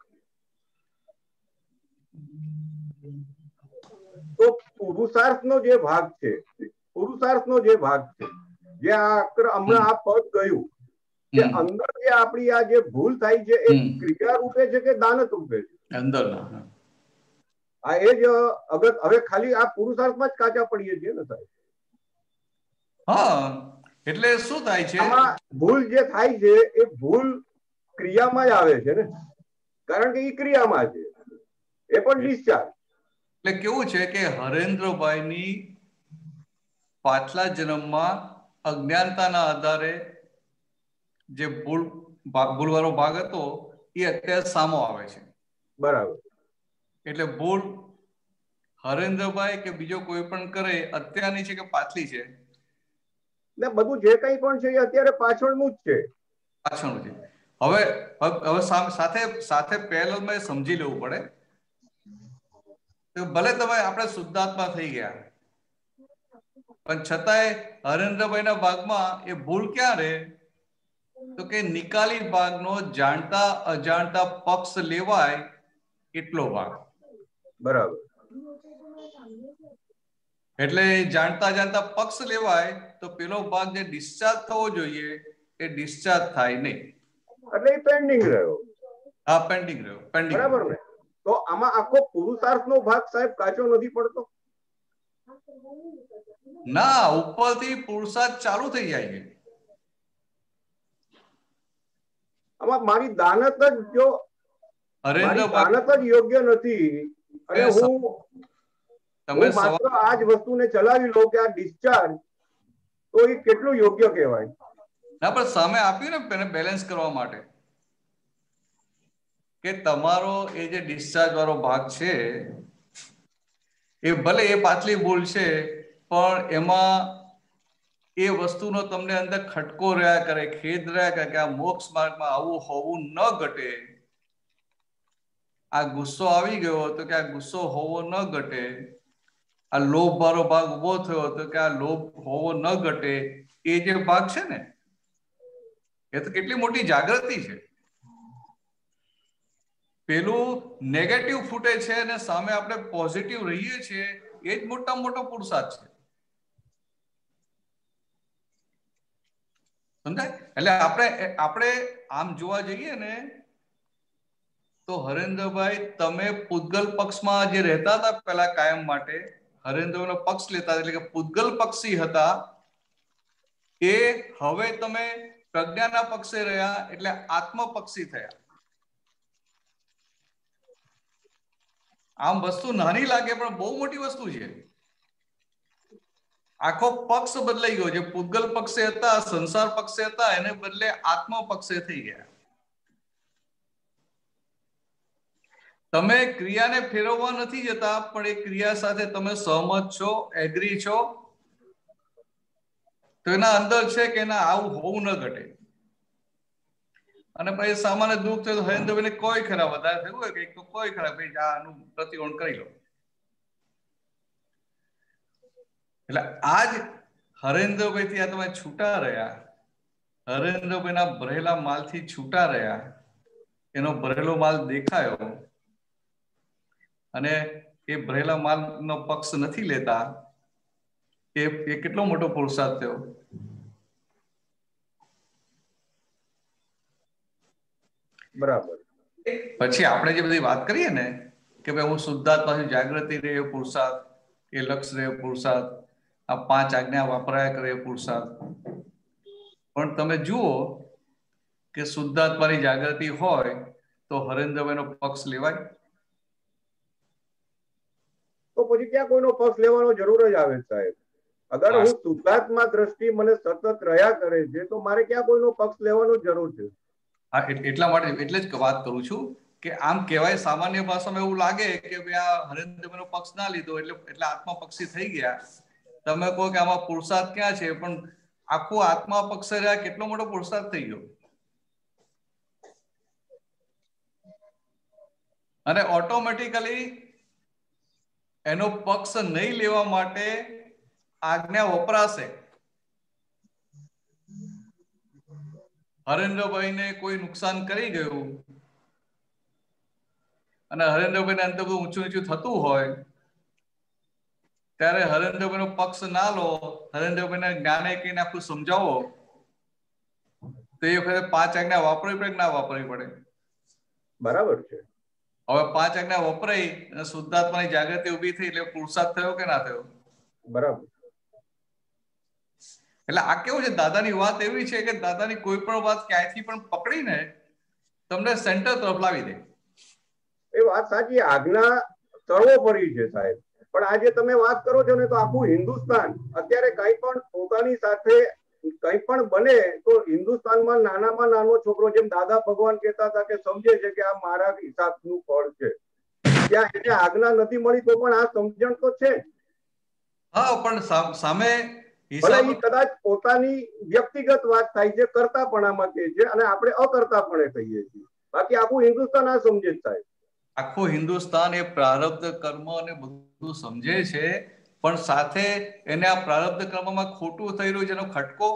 તો પુરુષાર્થનો જે ભાગ છે, પુરુષાર્થનો જે ભાગ છે, જે હમણાં આ પદ ગયું કે અંદર જે આપણી આ જે ભૂલ થાય છે એ ક્રિયા રૂપે છે કે દાનત રૂપે છે? અંદર. આ એ જ અગર હવે ખાલી આ પુરુષાર્થમાં જ કાચા પડીએ છીએ ને સાહેબ. હા, એટલે શું થાય છે આમાં ભૂલ જે થાય છે એ ભૂલ ક્રિયામાં જ આવે છે ને, કારણ કે એ ક્રિયામાં છે, એ પણ ડિસ્ચાર્જ. એટલે કેવું છે કે હરેન્દ્રભાઈની પાછલા જન્મમાં અજ્ઞાનતાના આધારે જે ભૂલવાળો ભાગ હતો એ અત્યારે સામો આવે છે. બરાબર. એટલે ભૂલ હરેન્દ્રભાઈ કે બીજો કોઈ પણ કરે, અત્યારની છે કે પાછલી છે, ને બધું જે કંઈ પણ છે એ અત્યારે પાછળનું જ છે, પાછળનું છે. હવે સાથે સાથે પહેલામાં સમજી લેવું પડે કે ભલે તમે આપણે શુદ્ધાત્મા થઈ ગયા, પણ છતાંય હરેન્દ્રભાઈના ભાગમાં એ ભૂલ ક્યાં રહે? તો કે નિકાલી ભાગનો જાણતા અજાણતા પક્ષ લેવાય એટલો ભાગ. બરાબર. એટલે જાણતા જાણતા પક્ષ લેવાય તો પેલો ભાગ જે ડિસ્ચાર્જ થવો જોઈએ એ ડિસ્ચાર્જ થાય નહીં, એટલે એ પેન્ડિંગ રહ્યો. હા, પેન્ડિંગ રહ્યો. બરાબર ને? તો આમાં આખો પુરુષાર્થનો ભાગ સાહેબ કાચો નથી પડતો? ના, ઉપરથી પુરુષાર્થ ચાલુ થઈ જાય છે. આમાં મારી દાનત જ જો મારી દાનત જ યોગ્ય નથી અને હું માત્ર આ જ વસ્તુને ચલાવી લઉં કે આ ડિસ્ચાર્જ, તો એ કેટલું યોગ્ય કહેવાય? ના, પણ સામે આપ્યું ને એને બેલેન્સ કરવા માટે કે તમારો એ જે ડિસ્ચાર્જ વાળો ભાગ છે એ ભલે એ પાછલી ભૂલ છે, પણ એમાં એ વસ્તુનો તમને અંદર ખટકો રહ્યા કરે, ખેદ રહ્યા કરે કે આ મોક્ષ માર્ગમાં આવું હોવું ન ઘટે. આ ગુસ્સો આવી ગયો તો કે આ ગુસ્સો હોવો ન ઘટે. આ લોભ વાળો ભાગ ઉભો થયો તો કે આ લોભ હોવો ન ઘટે. એ જે ભાગ છે ને, એ તો કેટલી મોટી જાગૃતિ છે. પેલું નેગેટિવ ફૂટે છે અને સામે આપણે પોઝિટિવ રહીએ છીએ, એ જ મોટામાં મોટો પુરુષાર્થ છે. સમજાય? એટલે આપણે આમ જોવા જઈએ ને તો હરેન્દ્રભાઈ, તમે પૂતગલ પક્ષમાં જે રહેતા હતા પેલા કાયમ માટે, હરેન્દ્રનો પક્ષ લેતા એટલે કે પૂતગલ પક્ષી હતા, એ હવે તમે પ્રજ્ઞાના પક્ષે રહ્યા એટલે આત્મપક્ષી થયા. આમ વસ્તુ નાની લાગે પણ બહુ મોટી વસ્તુ છે. આખો પક્ષ બદલાઈ ગયો છે. પૂતગલ પક્ષે હતા, સંસાર પક્ષે હતા, એને બદલે આત્મ પક્ષે થઈ ગયા. તમે ક્રિયાને ફેરવવા નથી જતા, પણ એ ક્રિયા સાથે તમે સહમત છો, એગ્રી છો, તો એના અંદર છે કે એના આવું હોવું ન ઘટે. અને પછી સામાન્ય દુઃખ થયું તો હરેન્દ્રભાઈને કોઈ ખરા વધારે થયું હોય કે તો કોઈ ખરા ભાઈ આનું પ્રતિકોણ કરી લો. એટલે આજ હરેન્દ્રભાઈ થી આ તમે છૂટા રહ્યા, હરેન્દ્રભાઈના ભરેલા માલથી છૂટા રહ્યા, એનો ભરેલો માલ દેખાયો અને એ ભરેલા માલનો પક્ષ નથી લેતા, એ કેટલો મોટો પુરુષાર્થ થયો. બરાબર. પછી આપણે જે બધી વાત કરીએ ને કે ભાઈ હું શુદ્ધાત્માથી જાગૃતિ રહે પુરુષાર્થ, એ લક્ષ્ય રહે પુરુષાર્થ, આ 5 આજ્ઞા વાપરાયા કરે પુરુષાર્થ, પણ તમે જુઓ કે શુદ્ધાત્માની જાગૃતિ હોય તો હરેન્દ્રભાઈનો પક્ષ લેવાય? તો પછી ક્યાં કોઈનો પક્ષ લેવાનો જરૂર જ આવે સાહેબ? અગર હું શુદ્ધાત્મા દ્રષ્ટિ મને સતત રહ્યા કરે છે તો મારે ક્યાં કોઈનો પક્ષ લેવાનો જરૂર છે? હા, એટલા માટે એટલે જ વાત કરું છું કે આમ કહેવાય સામાન્ય ભાષામાં એવું લાગે કે ભાઈ આ હરેન્દ્રભાઈનો પક્ષ ના લીધો એટલે આત્મપક્ષી થઈ ગયા, તમે કહો કે આમાં પુરુષાર્થ ક્યાં છે, પણ આખું આત્મા પક્ષ રહ્યા કેટલો મોટો પુરુષાર્થ થઈ ગયો. અને ઓટોમેટિકલી એનો પક્ષ નહીં લેવા માટે આજ્ઞા વપરાશે. હરેન્દ્રભાઈને કોઈ નુકસાન કરી ગયું અને હરેન્દ્રભાઈને અંતે બધું ઊંચું નીચું થતું હોય ત્યારે હરેન્દ્રભાઈનો પક્ષ ના લો, હરેન્દ્રભાઈને જ્ઞાને કહીને આખું સમજાવો, તો એ વખતે 5 આજ્ઞા વાપરવી પડે કે ના વાપરવી પડે? બરાબર છે. હવે 5 આજ્ઞા વપરાઈ અને શુદ્ધાત્માની જાગૃતિ ઉભી થઈ એટલે પુરુષાર્થ થયો કે ના થયો? બરાબર. એટલે આ કેવું છે, દાદાની વાત એવી છે કે દાદાની કોઈ પણ વાત ક્યાંયથી પણ પકડીને તમને સેન્ટર તરફ લાવી દે. એ વાત સાચી. આજ્ઞા સર્વોપરી છે સાહેબ. પણ આજે તમે વાત કરો છો ને, તો આખું હિન્દુસ્તાન અત્યારે કઈ પણ પોતાની સાથે કઈ પણ બને તો હિન્દુસ્તાનમાં નાનામાં નાનો છોકરો, જેમ દાદા ભગવાન કહેતા હતા કે સમજે છે કે આ મારા હિસાબનું ફળ છે, ત્યાં એને આજ્ઞા નથી મળી તો પણ આ સમજણ તો છે. હા, પણ સામે ભલે એ કદાચ પોતાની વ્યક્તિગત વાત થાય છે, કરતાપણામાં કહે છે અને આપણે અકર્તાપણે કહીએ છીએ. બાકી આખું હિન્દુસ્તાન આ સમજે જ સાહેબ. આખું હિન્દુસ્તાન એ પ્રારબ્ધ કર્મ અને બધું સમજે છે, પણ સાથે એને આ પ્રારબ્ધ કર્મમાં ખોટું થઈ રહ્યું છે એનો ખટકો.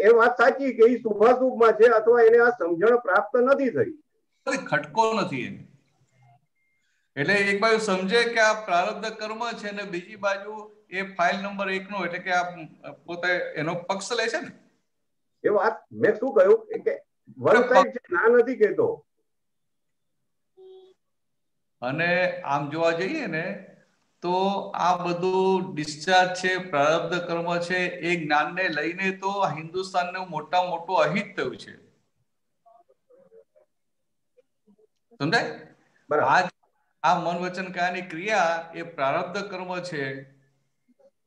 એ વાત સાચી કે એ શુભાશુભમાં છે અથવા એને આ સમજણ પ્રાપ્ત નથી થઈ, ખટકો નથી એને. એટલે એક બાજુ સમજે કે આ પ્રારબ્ધ કર્મ છે ને બીજી બાજુ એ ફાઇલ નંબર 1 નો એટલે કે આ પોતે એનો પક્ષ લે છે ને. એ વાત મેં શું કહ્યું કે વન સાઈડ છે, ના નથી કહેતો. અને આમ જોવા જઈએ ને તો આ બધું ડિસ્ચાર્જ છે, પ્રારબ્ધ કર્મ છે, એ જ્ઞાનને લઈને તો હિન્દુસ્તાનનું મોટામાં મોટું અહિત થયું છે. સમજાય? આ મન વચન કાયાની ક્રિયા એ પ્રારબ્ધ કર્મ છે,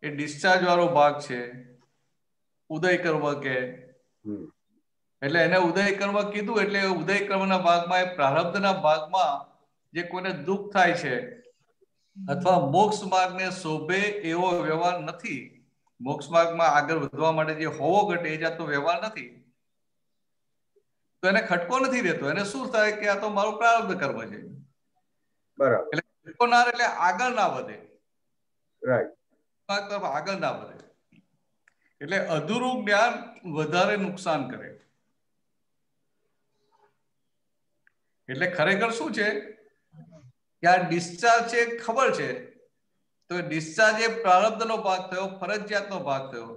એ ડિસ્ચાર્જ વાળો ભાગ છે, ઉદય કર્મ કે. એટલે એને ઉદય કર્મ કીધું એટલે ઉદય કર્મના ભાગમાં, એ પ્રારબ્ધના ભાગમાં જે કોઈને દુઃખ થાય છે અથવા મોક્ષ માર્ગને શોભે એવો વ્યવહાર નથી, મોક્ષ માર્ગમાં આગળ વધવા માટે જે હોવો ઘટે એ જાતનો વ્યવહાર નથી, તો એને ખટકો નથી રહેતો. એને શું થાય કે આ તો મારું પ્રારબ્ધ કર્મ છે. બરાબર. એટલે ખટકો ના એટલે આગળ ના વધે. રાઈટ. આગળ ના વધે એટલે અધૂરું જ્ઞાન વધારે નુકસાન કરે. એટલે ખરેખર શું છે કે આ ડિસ્ચાર્જ છે, ખબર છે, તો ડિસ્ચાર્જ એ પ્રારબ્ધનો ભાગ થયો, ફરજિયાતનો ભાગ થયો.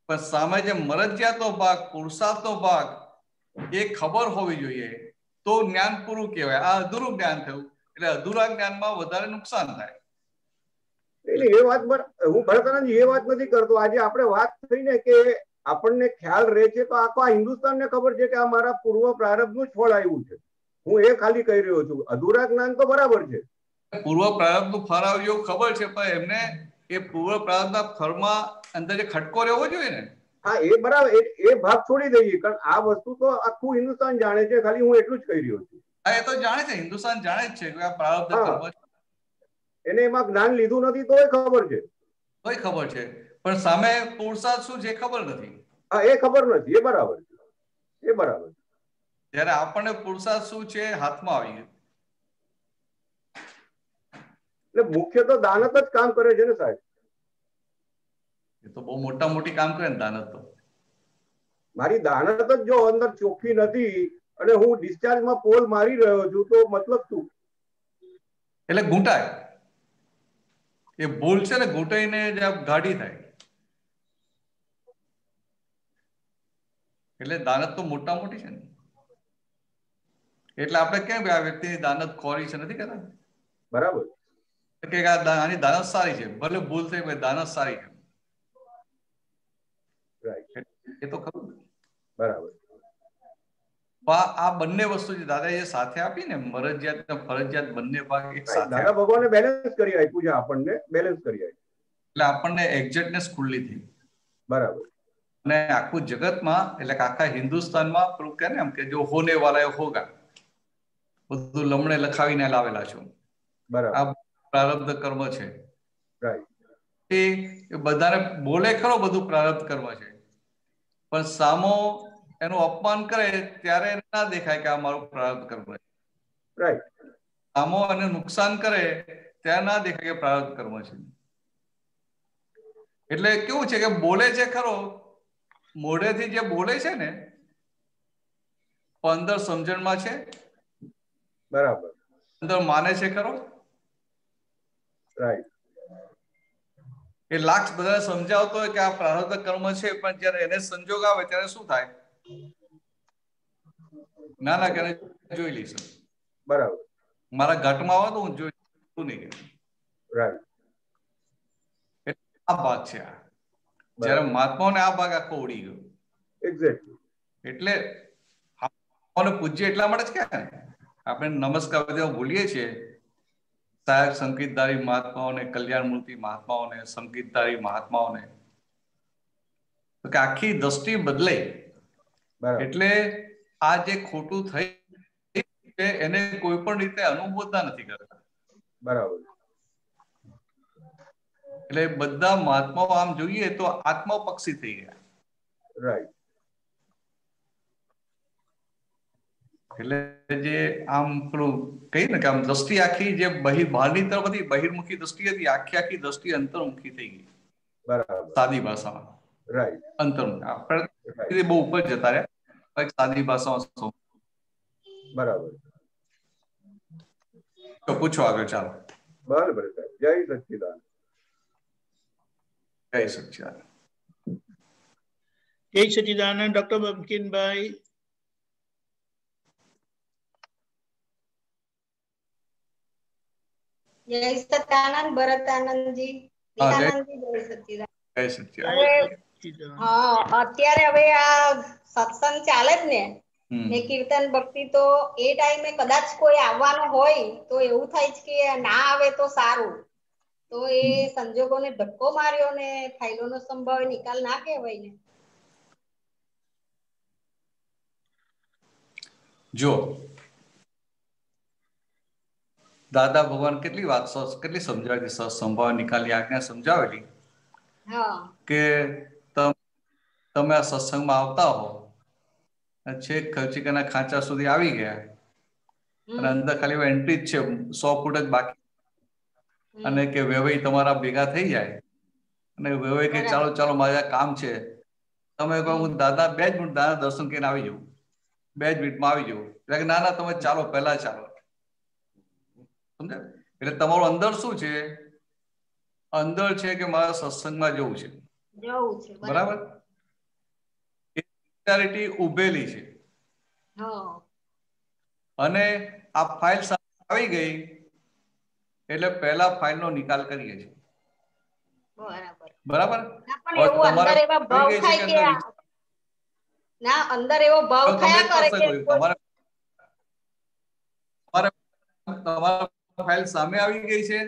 પણ સામે જે મરજિયાતનો ભાગ, પુરુષાર્થનો ભાગ, એ ખબર હોવી જોઈએ તો જ્ઞાન પૂરું કહેવાય. આ અધૂરું જ્ઞાન થયું એટલે અધૂરા જ્ઞાનમાં વધારે નુકસાન થાય. એટલે એ વાત હું ભરતાનંદજી એ વાત નથી કરતો. આજે આપણે વાત થઈ ને કે આપણને ખ્યાલ રહે છે, તો આખા હિન્દુસ્તાનને ખબર છે કે આ મારા પૂર્વ પ્રારબ્ધનું જ ફળ આવ્યું છે. હું એ ખાલી કહી રહ્યો છું. અધૂરા જ્ઞાન તો બરાબર છે. પૂર્વ પ્રારબ્ધનું ફળ આવ્યું ખબર છે, પણ એમને એ પૂર્વ પ્રારબ્ધના ફળમાં અંદર જે ખટકો રહેવો જોઈએ ને. હા, એ બરાબર. એ ભાગ છોડી દઈએ, કારણ આ વસ્તુ તો આખું હિન્દુસ્તાન જાણે છે. ખાલી હું એટલું જ કહી રહ્યો છું. હા, એ તો જાણે છે, હિન્દુસ્તાન જાણે જ છે કે આ પ્રારબ્ધ કર્મ છે. એને એમાં જ્ઞાન લીધું નથી તોય ખબર છે. તોય ખબર છે, પણ સામે પુરુષાર્થ શું છે ખબર નથી. હા, એ ખબર નથી. એ બરાબર છે. એ બરાબર. જયારે આપણને પુરુષાર્થ શું છે હાથમાં આવી ગયું. એટલે મુખ્ય તો દાનત જ કામ કરે છે ને સાહેબ. એ તો બહુ મોટા મોટી કામ કરે ને દાનત તો. મારી દાનત જ જો અંદર ચોખ્ખી નથી અને હું ડિસ્ચાર્જમાં પોલ મારી રહ્યો છું તો મતલબ શું? એટલે ઘૂંટાય. એ ભૂલ છે ને, ઘૂંટાઈને ગાડી થાય. એટલે દાનત તો મોટા મોટી છે ને. એટલે આપણે કેમ કે આ વ્યક્તિની દાનત ખોરી છે નથી કહેતા? બરાબર. કે આની દાનત સારી છે, ભલે ભૂલ થઈ ભાઈ દાનત સારી છે. એ તો ખરું. બરાબર. આ બંને વસ્તુ જે દાદા એ સાથે આપી ને, મરજિયાત અને ફરજિયાત બંને ભાગ એક સાથે. દાદા ભગવાને બેલેન્સ કરી આપ્યું છે, આપણને બેલેન્સ કરી આપ્યું. એટલે આપણને એક્ઝેક્ટનેસ ખુલ્લી થઈ. બરાબર. અને આખું જગતમાં એટલે આખા હિન્દુસ્તાનમાં પેલું કે ને એમ કે જો હોને વાલા એ હોગા, બધું લમણે લખાવીને લાવેલા છો. બરાબર. આ પ્રારબ્ધ કર્મ છે. રાઈટ. બધાને બોલે ખરો બધું પ્રારબ્ધ કર્મ છે, પણ સામો એનું અપમાન કરે ત્યારે એને ના દેખાય કે આ મારું પ્રારબ્ધ કર્મ છે. રાઈટ. સામો એને નુકસાન કરે ત્યારે ના દેખાય કે પ્રારબ્ધ કર્મ છે. એટલે કેવું છે કે બોલે છે ખરો, મોઢેથી જે બોલે છે ને અંદર સમજણમાં છે, બરાબર, અંદર માને છે ખરો. રાઈટ. એ લાખ બધા સમજાવતો હોય કે આ પ્રારબ્ધ કર્મ છે, પણ જયારે એને સંજોગ આવે ત્યારે શું થાય? ના ના કે જોઈ લઈશ, બરાબર, મારા ઘાટમાં આવે તો હું જોઈ નહીં. રાઈટ. આ ભાગ છે. જયારે મહાત્માઓને આ ભાગ આખો ઉડી ગયો. એક્ઝેક્ટલી. એટલે પૂજ્ય એટલા માટે જ કે આપણે નમસ્કાર બોલીએ છીએ સહાયક સંગીતધારી મહાત્માઓને, કલ્યાણમૂર્તિ મહાત્માઓને, સંગીતધારી મહાત્માઓને, કે આખી દ્રષ્ટિ બદલે. એટલે આ જે ખોટું થઈ એને કોઈ પણ રીતે અનુમોદના નથી કરતા. બરાબર. એટલે બધા મહાત્માઓ આમ જોઈએ તો આત્મપક્ષી થઈ ગયા. રાઈટ. એટલે જે આમ પેલું કહીએ ને કે આમ દ્રષ્ટિ આખી જે બહારની તરફ હતી, બહિર્મુખી દ્રષ્ટિ હતી, આખી દ્રષ્ટિ અંતર્મુખી થઈ ગઈ. બરાબર. સાદી ભાષામાં. રાઈટ. અંતર્મુખી. આપણે બહુ ઉપર જતા રહ્યા સાદી ભાષામાં. બરાબર. તો પૂછો આગળ, ચાલો. બરાબર. જય સચ્ચિદાનંદ. જય સચ્ચિદાનંદ. જય સચ્ચિદાનંદ. ડોક્ટર બંકિમભાઈ. જય સચ્ચિદાનંદ ભરતાનંદજી. દીનાનંદજી, જય સચ્ચિદાનંદ. હા, અત્યારે હવે આ સત્સંગ ચાલે જ ને, એ કીર્તન ભક્તિ, તો એ ટાઈમે કદાચ કોઈ આવવાનું હોય તો એવું થાય છે કે ના આવે તો સારું. તો એ સંજોગોને ધક્કો માર્યો ને ફાઇલોનો સંભાવે નિકાલ ના કહેવાય ને. જો દાદા ભગવાન કેટલી વાત કેટલી સમજાવેલી, સંભાવ નિકાલની આજ્ઞા સમજાવેલી કે તમે આ સત્સંગમાં આવતા હો, છેક ખર્ચિકાના ખાંચા સુધી આવી ગયા અને અંદર ખાલી એન્ટ્રી જ છે, 100 ફૂટ જ બાકી, અને કે વેવાઈ તમારા ભેગા થઈ જાય અને વેવાઈ કે ચાલો ચાલો મારે કામ છે, તમે કહો હું દાદા 2 જ મિનિટ દાદા દર્શન કરીને આવી જવું, 2 જ મિનિટમાં આવી જવું. એટલે ના ના તમે ચાલો, પહેલા ચાલો. સમજાય? એટલે તમારું અંદર શું છે? અંદર છે કે મારા સત્સંગમાં જવું છે. બરાબર? ક્લેરિટી ઉભેલી છે. અને આ ફાઇલ સામે આવી ગઈ એટલે પહેલા ફાઇલનો નિકાલ કરીએ છીએ. બરાબર? ના, અંદર એવો ભાવ થયા કરે કે તમારા ફાઇલ સામે આવી ગઈ છે.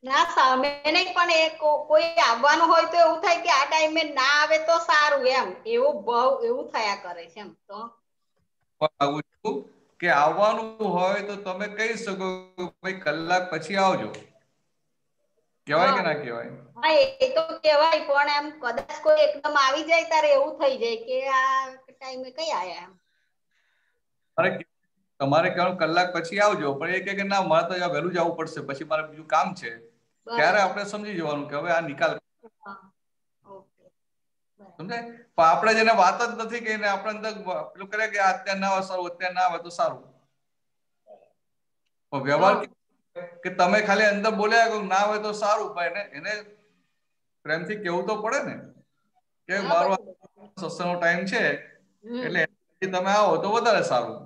ના, સામે નહીં, પણ એ કોઈ આવવાનું હોય તો એવું થાય કે આ ટાઈમે ના આવે તો સારું, એમ એવો ભાવ એવું થયા કરે છે. એમ તો કે આવવાનું હોય તો તમે કહી શકો ભાઈ કલાક પછી આવજો. કહેવાય કે ના કહેવાય? હા, એ તો કહેવાય, પણ એમ કદાચ કોઈ એકદમ આવી જાય ત્યારે એવું થઈ જાય કે આ ટાઈમે કઈ આયા એમ. તમારે કહેવાનું કલાક પછી આવજો, પણ એ કે ના મારે તો વહેલું જવું પડશે, પછી મારે બીજું કામ છે, ત્યારે આપણે સમજી જવાનું કે હવે આ નિકાલ. સમજાય? પણ આપણે જેને વાત જ નથી કહીને આપણે અંદર પેલું કરે કે અત્યારે ના આવે સારું, અત્યારે ના આવે તો સારું. પણ વ્યવહાર કે તમે ખાલી અંદર બોલ્યા ના આવે તો સારું, પણ એને પ્રેમથી કેવું તો પડે ને કે મારો સત્સંગનો ટાઈમ છે એટલે તમે આવો તો વધારે સારું.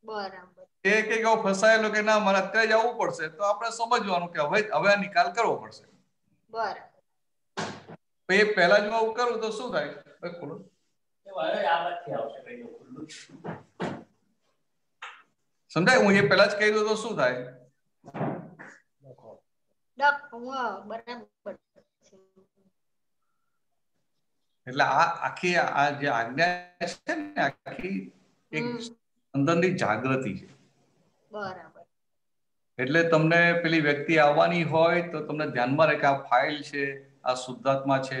બરાબર. એ કે ફસાયેલો કે ના મારે અત્યારે જવું પડશે, તો આપણે સમજવાનું કે હવે આ નિકાલ કરવો પડશે. બરાબર. એ પહેલા જો આવું કરું તો શું થાય? સમજાય? હું એ પહેલા જ કહી દઉં તો શું થાય? એટલે આ આખી આ જે આજ્ઞા છે ને આખી એક અંદરની જાગૃતિ છે. બરાબર. એટલે તમને પેલી વ્યક્તિ આવવાની હોય તો તમને ધ્યાનમાં રહે કે આ ફાઇલ છે, આ શુદ્ધાત્મા છે,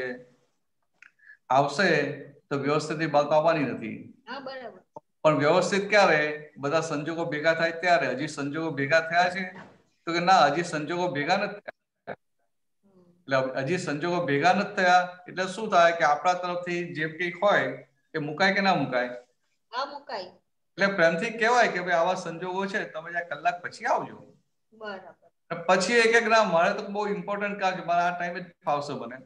આવશે તો વ્યવસ્થિત બાબત આવવાની નથી. પણ વ્યવસ્થિત ક્યારે? બધા સંજોગો ભેગા થાય ત્યારે. હજી સંજોગો ભેગા થયા છે? તો કે ના, હજી સંજોગો ભેગા નથી થયા. એટલે હજી સંજોગો ભેગા નથી થયા એટલે શું થાય કે આપણા તરફથી જે કંઈક હોય એ મુકાય કે ના મુકાય? મુકાય. એટલે પ્રેમથી કહેવાય કે ભાઈ આવા સંજોગો છે, તમે આ કલાક પછી આવજો. બરાબર. પછી એક ના, મારે તો બહુ ઇમ્પોર્ટન્ટ કામ છે, મારે આ ટાઈમે જ ફાવશે મને,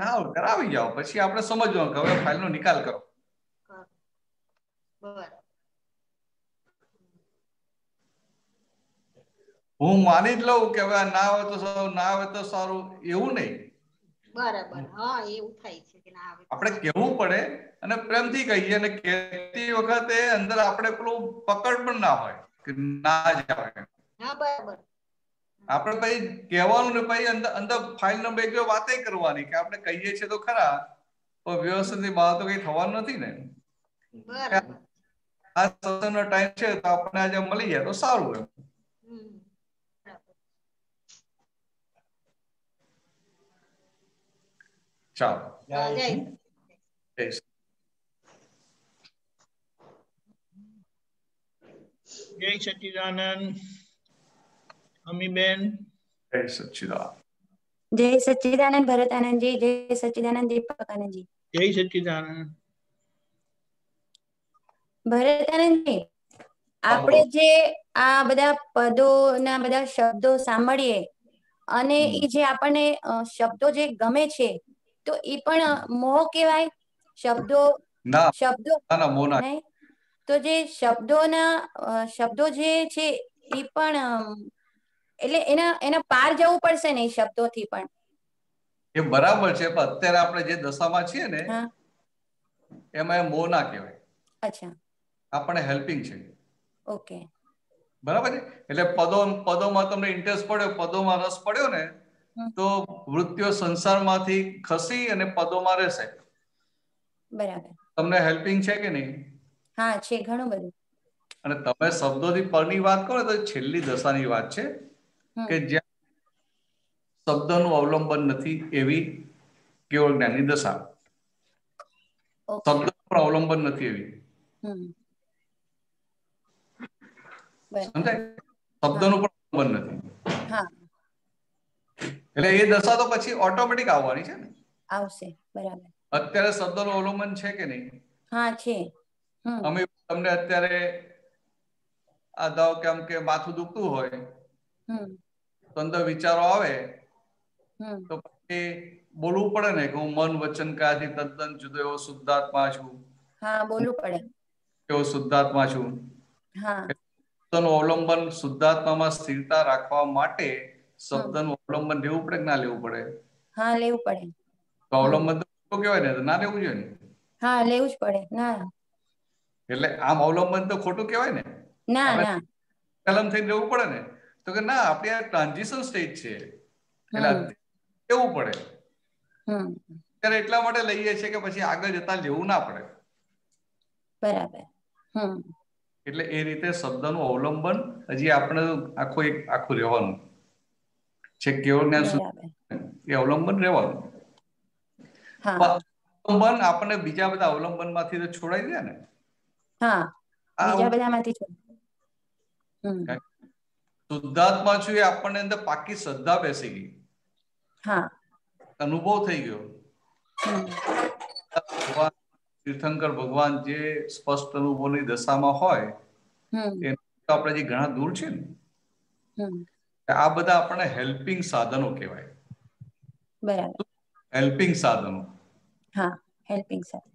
હા કરાવી જાઓ. પછી આપણે સમજવાનું કે હવે ફાઇલનો નિકાલ કરો. હું માની જ લઉં કે હવે ના આવે તો સારું, ના આવે તો સારું, એવું નહીં. બરાબર. હા, એવું થાય છે કે ના આવે. આપણે કહેવું પડે અને પ્રેમથી કહીએ, અને કહેતી વખતે અંદર આપણે પેલું પકડ પણ ના હોય કે ના જ આવે. હા, બરાબર. આપણે પછી કહેવાનું ને પછી અંદર ફાઇલ નંબર એક વાતે કરવાની કે આપણે કહીએ છીએ તો ખરા, પણ વ્યવસ્થિત બહાર તો કઈ થવાનું નથી ને. બરાબર. આ સત્સંગનો ટાઈમ છે તો આપણે આજે મળી જાય તો સારું એમ. ચાલો. જય સચ્ચિદાનંદ. અમીબેન. જય સચ્ચિદાનંદ. જય સચ્ચિદાનંદ ભરતાનંદજી. જય સચ્ચિદાનંદ દીપકાનંદજી. જય સચ્ચિદાનંદ. ભરતાનંદજી, આપણે જે આ બધા પદોના બધા શબ્દો સાંભળીએ અને એ જે આપણને શબ્દો જે ગમે છે, તો એ પણ મોહ કહેવાય? શબ્દો નહીં તો જે શબ્દો જે છે એ પણ એટલે એના પાર જવું પડશે ને એ શબ્દોથી પણ? એ બરાબર છે, પણ અત્યારે આપણે જે દશામાં છીએ ને એમાં મોહ ના કહેવાય. અચ્છા. આપણે હેલ્પિંગ છે. ઓકે. બરાબર છે. એટલે પદોમાં તમને ઇન્ટરેસ્ટ પડ્યો, પદોમાં રસ પડ્યો ને, તો વૃત્તિઓ સંસારમાંથી ખસી અને પદોમાં રહેશે. બરાબર. તમને હેલ્પિંગ છે કે નહીં? હા, છે, ઘણું બધું. અને તમે શબ્દોથી પરની વાત કરો તો છેલ્લી દશાની વાત છે કે જ્યાં શબ્દનું અવલંબન નથી એવી કેવળ જ્ઞાનની દશા. શબ્દનું પણ અવલંબન નથી એવી. સમજાય? શબ્દનું પણ અવલંબન નથી. એટલે એ દશા તો પછી ઓટોમેટિક આવવાની છે ને. આવશે. બરાબર. અત્યારે શબ્દનું અવલંબન છે કે નહીં? હા, છે. અમે તમને અત્યારે આ ધારો કે આમ કે માથું દુખતું હોય તો અંદર વિચારો આવે તો પછી બોલવું પડે ને કે હું મન વચન કાયાથી તદ્દન જુદો એવો શુદ્ધાત્મા છું. હા, બોલવું પડે. એવો શુદ્ધાત્મા છું. હા. શબ્દનું અવલંબન શુદ્ધાત્મામાં સ્થિરતા રાખવા માટે શબ્દનું અવલંબન લેવું પડે કે ના લેવું પડે? હા, લેવું પડે. તો અવલંબન તો કહેવાય ને, ના લેવું જોઈએ ને? હા, લેવું જ પડે. ના, એટલે આમ અવલંબન તો ખોટું કહેવાય ને? ના ના, કલમ થઈને લેવું પડે ને? તો કે ના, આપણે આ ટ્રાન્ઝિશન સ્ટેજ છે એટલે લેવું પડે. ત્યારે એટલા માટે લઈએ છીએ કે પછી આગળ જતા લેવું ના પડે. બરાબર. એટલે એ રીતે શબ્દનું અવલંબન હજી આપણે આખું રહેવાનું છે. કેવળ જ્ઞાન એ અવલંબન રહેવાનું. અવલંબન આપણને બીજા બધા અવલંબન માંથી તો છોડાઈ દે ને. હા, બીજા બધામાંથી શુદ્ધાત્મા છું એ આપણને અંદર પાકી શ્રદ્ધા બેસી ગઈ. હા, અનુભવ થઈ ગયો. તીર્થંકર ભગવાન જે સ્પષ્ટ અનુભવની દશામાં હોય આપણે જે ઘણા દૂર છે ને, આ બધા આપણને હેલ્પિંગ સાધનો કહેવાય. બરાબર. હેલ્પિંગ સાધનો. હા, હેલ્પિંગ સાધન.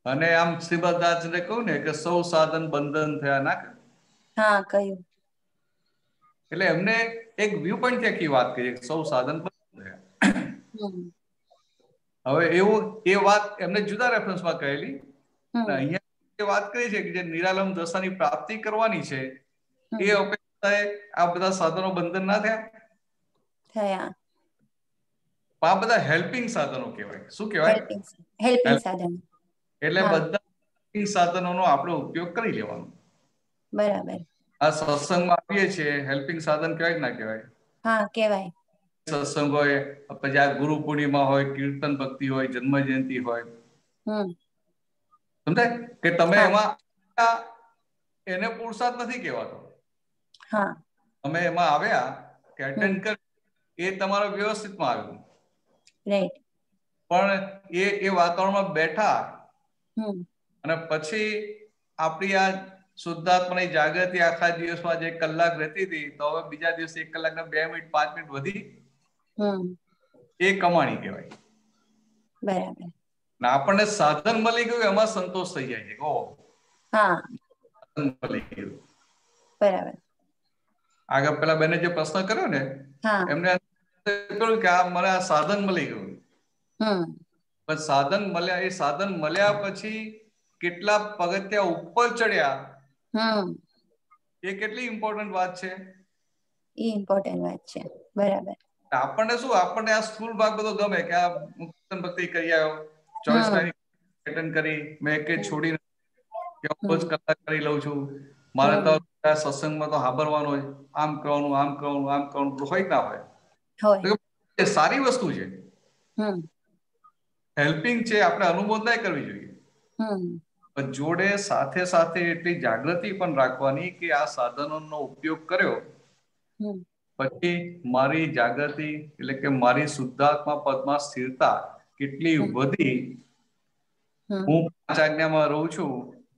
અને આમ શ્રીમદ્દાસજીને કહું ને કે સૌ સાધન બંધન થયા ના. હા, કહ્યું. એટલે એમને એક વ્યૂ પોઈન્ટ થી આખી વાત કરી, સૌ સાધન બંધન થયા. હવે એવું એ વાત એમને જુદા રેફરન્સમાં કહેલી. અહીંયા વાત કરી છે કે જે નિરાલંબ દશાની પ્રાપ્તિ કરવાની છે એ અપેક્ષાએ આ બધા સાધનો બંધન ના થયા. આ બધા હેલ્પિંગ સાધનો કહેવાય. શું કહેવાય? હેલ્પિંગ સાધન. એટલે બધા સાધનોનો આપણે ઉપયોગ કરી લેવાનો. બરાબર. આ સત્સંગમાં આવીએ છીએ, હેલ્પિંગ સાધન કહેવાય કે ના કહેવાય? હા, કહેવાય. સત્સંગ હોય, પછી આ ગુરુ પૂર્ણિમા હોય, કીર્તન ભક્તિ હોય, જન્મ જયંતિ હોય, સમજાય કે તમે એમાં એને પુરુષાર્થ નથી કહેવાતો. તમે એમાં આવ્યા કે અટેન્ડ કરી એ તમારો વ્યવસ્થિતમાં આવ્યું, પણ એ વાતાવરણમાં બેઠા અને પછી આપણી આ શુદ્ધાત્માની જાગૃતિ આખા દિવસમાં જે કલાક રહેતી હતી, તો હવે બીજા દિવસે 1 કલાકના 2 મિનિટ 5 મિનિટ વધી, એ કમાણી કહેવાય. બરાબર. આપણને સાધન મળી ગયું એમાં સંતોષ થઈ જાય છે. સાધન મળી ગયું. બરાબર. આગળ પેલા બેને જે પ્રશ્ન કર્યો ને, એમને કહ્યું કે આ મને આ સાધન મળી ગયું. પણ સાધન મળ્યા, એ સાધન મળ્યા પછી કેટલા પગથિયા ઉપર ચડ્યા, એ કેટલી ઇમ્પોર્ટન્ટ વાત છે. એ ઇમ્પોર્ટન્ટ વાત છે. બરાબર. આપણને શું, આપણને આ સ્થૂળ ભાગ બધો ગમે કે આ કીર્તન ભક્તિ કરી આવ્યો, 24 તારીખ એટેન્ડ કરી, મેં કે છોડી રોજ કલાક કરી લઉં છું, મારે તો સત્સંગમાં તો હાબરવાનો હોય, આમ કરવાનું, આમ કરવાનું, આમ કરવાનું, હોય ના હોય. સારી વસ્તુ છે, હેલ્પિંગ છે, આપણે અનુમોદ નહીં કરવી જોઈએ. પણ જોડે સાથે સાથે એટલી જાગૃતિ પણ રાખવાની કે આ સાધનોનો ઉપયોગ કર્યો પછી મારી જાગૃતિ એટલે કે મારી શુદ્ધાત્મા પદમાં સ્થિરતા કેટલી વધી, હું 5 આજ્ઞામાં રહું છું,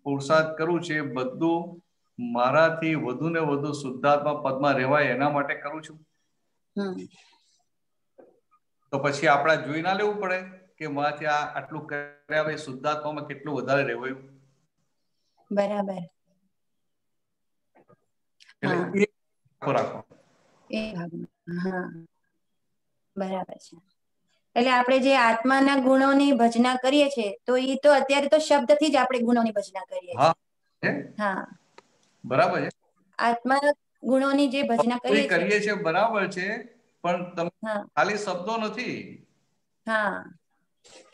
પુરુષાર્થ કરું છું, એ બધું મારાથી વધુ ને વધુ શુદ્ધાત્મા પદમાં રહેવાય એના માટે કરું છું. તો પછી આપણે જોઈ ના લેવું પડે કે મારાથી આટલું કર્યા પછી શુદ્ધાત્મામાં કેટલું વધારે રહેવાયું. બરાબર. એટલે એ રાખો. બરાબર છે. એટલે આપણે જે આત્માના ગુણોની ભજના કરીએ છીએ, તો એ તો અત્યારે તો શબ્દથી જ આપણે ગુણોની ભજના કરીએ છીએ. બરાબર છે. આત્માના ગુણોની જે ભજના કરીએ છીએ બરાબર છે, પણ તમે ખાલી શબ્દો નથી.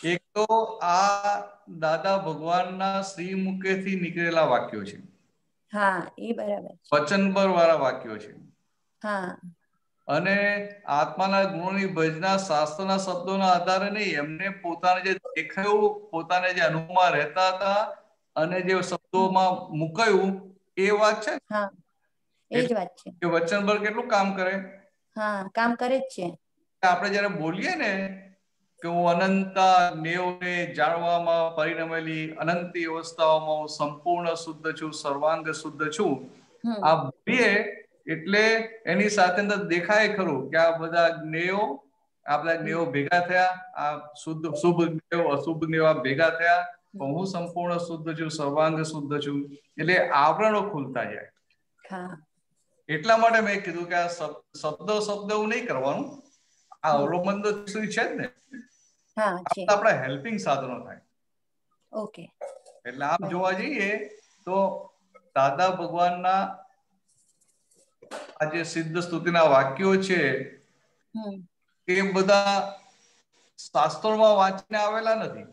એક તો આ દાદા ભગવાનના શ્રી મુખેથી નીકળેલા વાક્યો છે. એ બરાબર. વચનભર વાળા વાક્યો છે. અને આત્માના ગુણોની ભજના શાસ્ત્રના શબ્દોના આધારે નહીં, એમને પોતાને જે દેખાયું, પોતાને જે અનુભવમાં રહેતા હતા અને જે શબ્દોમાં મુકાયું એ વાત છે. એ જ વાત છે. કે વચનભર કેટલું કામ કરે? કામ કરે જ છે. આપણે જયારે બોલીએ ને કે હું અનંતા નેવને જાણવામાં પરિણમેલી અનંતી અવસ્થાઓમાં હું સંપૂર્ણ શુદ્ધ છું, સર્વાંગ શુદ્ધ છું, આ બોલીએ એટલે એની સાથે અંદર દેખાય ખરું કે આ બધા જ્ઞેયો ભેગા થયા, આ શુભ જ્ઞેયો અશુભ જ્ઞેયો ભેગા થયા, હું સંપૂર્ણ શુદ્ધ છું, સર્વાંગ શુદ્ધ છું, એટલે આવરણો ખુલતા જાય. એટલા માટે મેં કીધું કે આ શબ્દ એવું નહીં કરવાનું, આ અવલંબન તો છે જ ને, આપણા હેલ્પિંગ સાધનો થાય. એટલે આમ જોવા જઈએ તો દાદા ભગવાનના આ જે સિદ્ધ સ્તુતિના વાક્યો છે એ બધા શાસ્ત્રોમાં વાંચીને આવેલા નથી.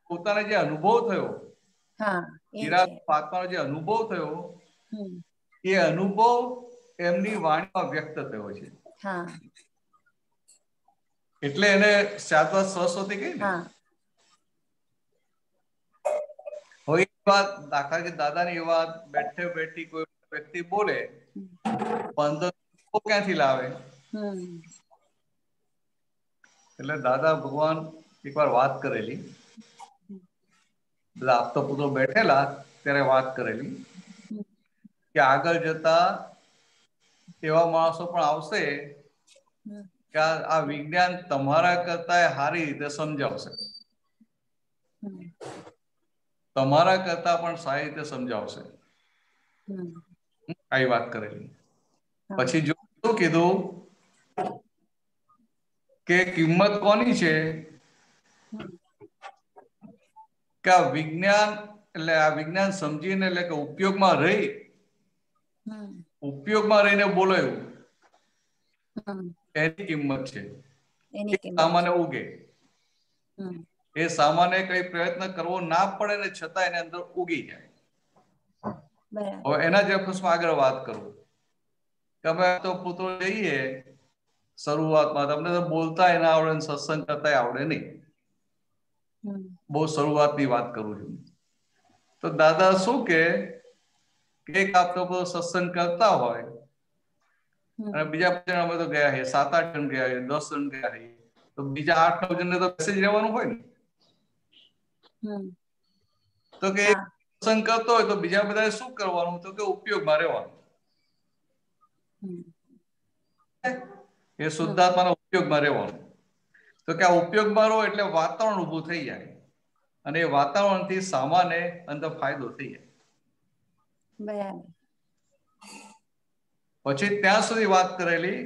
પોતાને જે અનુભવ થયો, આત્માનો જે અનુભવ થયો, એ અનુભવ એમની વાણીમાં વ્યક્ત થયો છે. એટલે એને શાશ્વત સરસ્વતી કહી ને. હવે એ વાત દાખલા કે દાદાની એ વાત બેઠી કોઈ વ્યક્તિ બોલે, 15 ક્યાંથી લાવે? એટલે દાદા ભગવાન એકવાર વાત કરેલી, બધા આપતા પુત્રો બેઠેલા ત્યારે વાત કરેલી કે આગળ જતા એવા માણસો પણ આવશે કે આ વિજ્ઞાન તમારા કરતા સારી રીતે સમજાવશે, તમારા કરતા પણ સારી રીતે સમજાવશે. આવી વાત કરેલી. પછી જો શું કીધું કે કિંમત કોની છે કે આ વિજ્ઞાન એટલે આ વિજ્ઞાન સમજીને એટલે કે ઉપયોગમાં રહીને બોલાયું એની કિંમત છે. સામાન્ય ઉગે, એ સામાન્ય કઈ પ્રયત્ન કરવો ના પડે ને છતાં એની અંદર ઉગી જાય. હવે એના જ અફસમાં આગળ વાત કરું કે અમે તો પુત્રો જઈએ શરૂઆતમાં તમને તો બોલતાય ના આવડે, સત્સંગ કરતાય આવડે નહીં. બહુ શરૂઆતની વાત કરું છું. તો દાદા શું કે એક આપ લોકો સત્સંગ કરતા હોય અને બીજા અમે તો ગયા છે 7-8 જણ ગયા છે, 10 જણ ગયા છે, તો બીજા 8-9 જણને તો મેસેજ રહેવાનું હોય ને. તો કે સત્સંગ કરતો હોય તો બીજા બધા શું કરવાનું? તો કે ઉપયોગમાં રહેવાનું. એ શુદ્ધાત્માના ઉપયોગમાં રહેવાનું. તો કે આ ઉપયોગમાં રહો એટલે વાતાવરણ ઊભું થઈ જાય અને એ વાતાવરણથી સામાન્ય અંદર ફાયદો થઈ જાય. બરાબર. પછી ત્યાં સુધી વાત કરેલી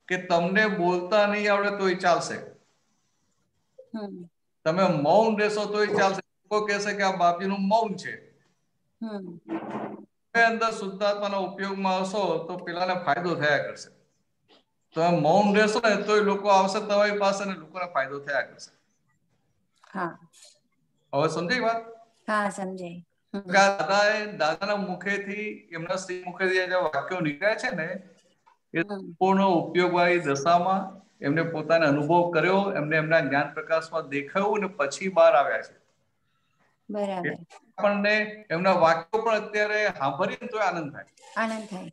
કે તમને બોલતા નહીં આવડે તોય ચાલશે, તમે મૌન રહેશો તોય ચાલશે. લોકો કહેશે કે આ બાપજીનું મૌન છે. અંદર શુદ્ધાત્માના ઉપયોગમાં હશો તો પેલાને ફાયદો થયા કરશે. તમે મૌન રહેશો ને તોય લોકો આવશે તમારી પાસે ને લોકોને ફાયદો થયા કરશે. હવે સમજાય વાત? હા, સમજાય. દાદાના મુખેથી, એમના શ્રી મુખેથી જે વાક્યો નીકળ્યા છે ને એ પૂર્ણ ઉપયોગવાળી દશામાં એમને પોતાનો અનુભવ કર્યો, એમને એમના જ્ઞાન પ્રકાશમાં દેખાયું અને પછી બહાર આવ્યા છે. બરાબર. આપણને એમના વાક્યો પણ અત્યારે સાંભળીએ તો આનંદ થાય. આનંદ થાય.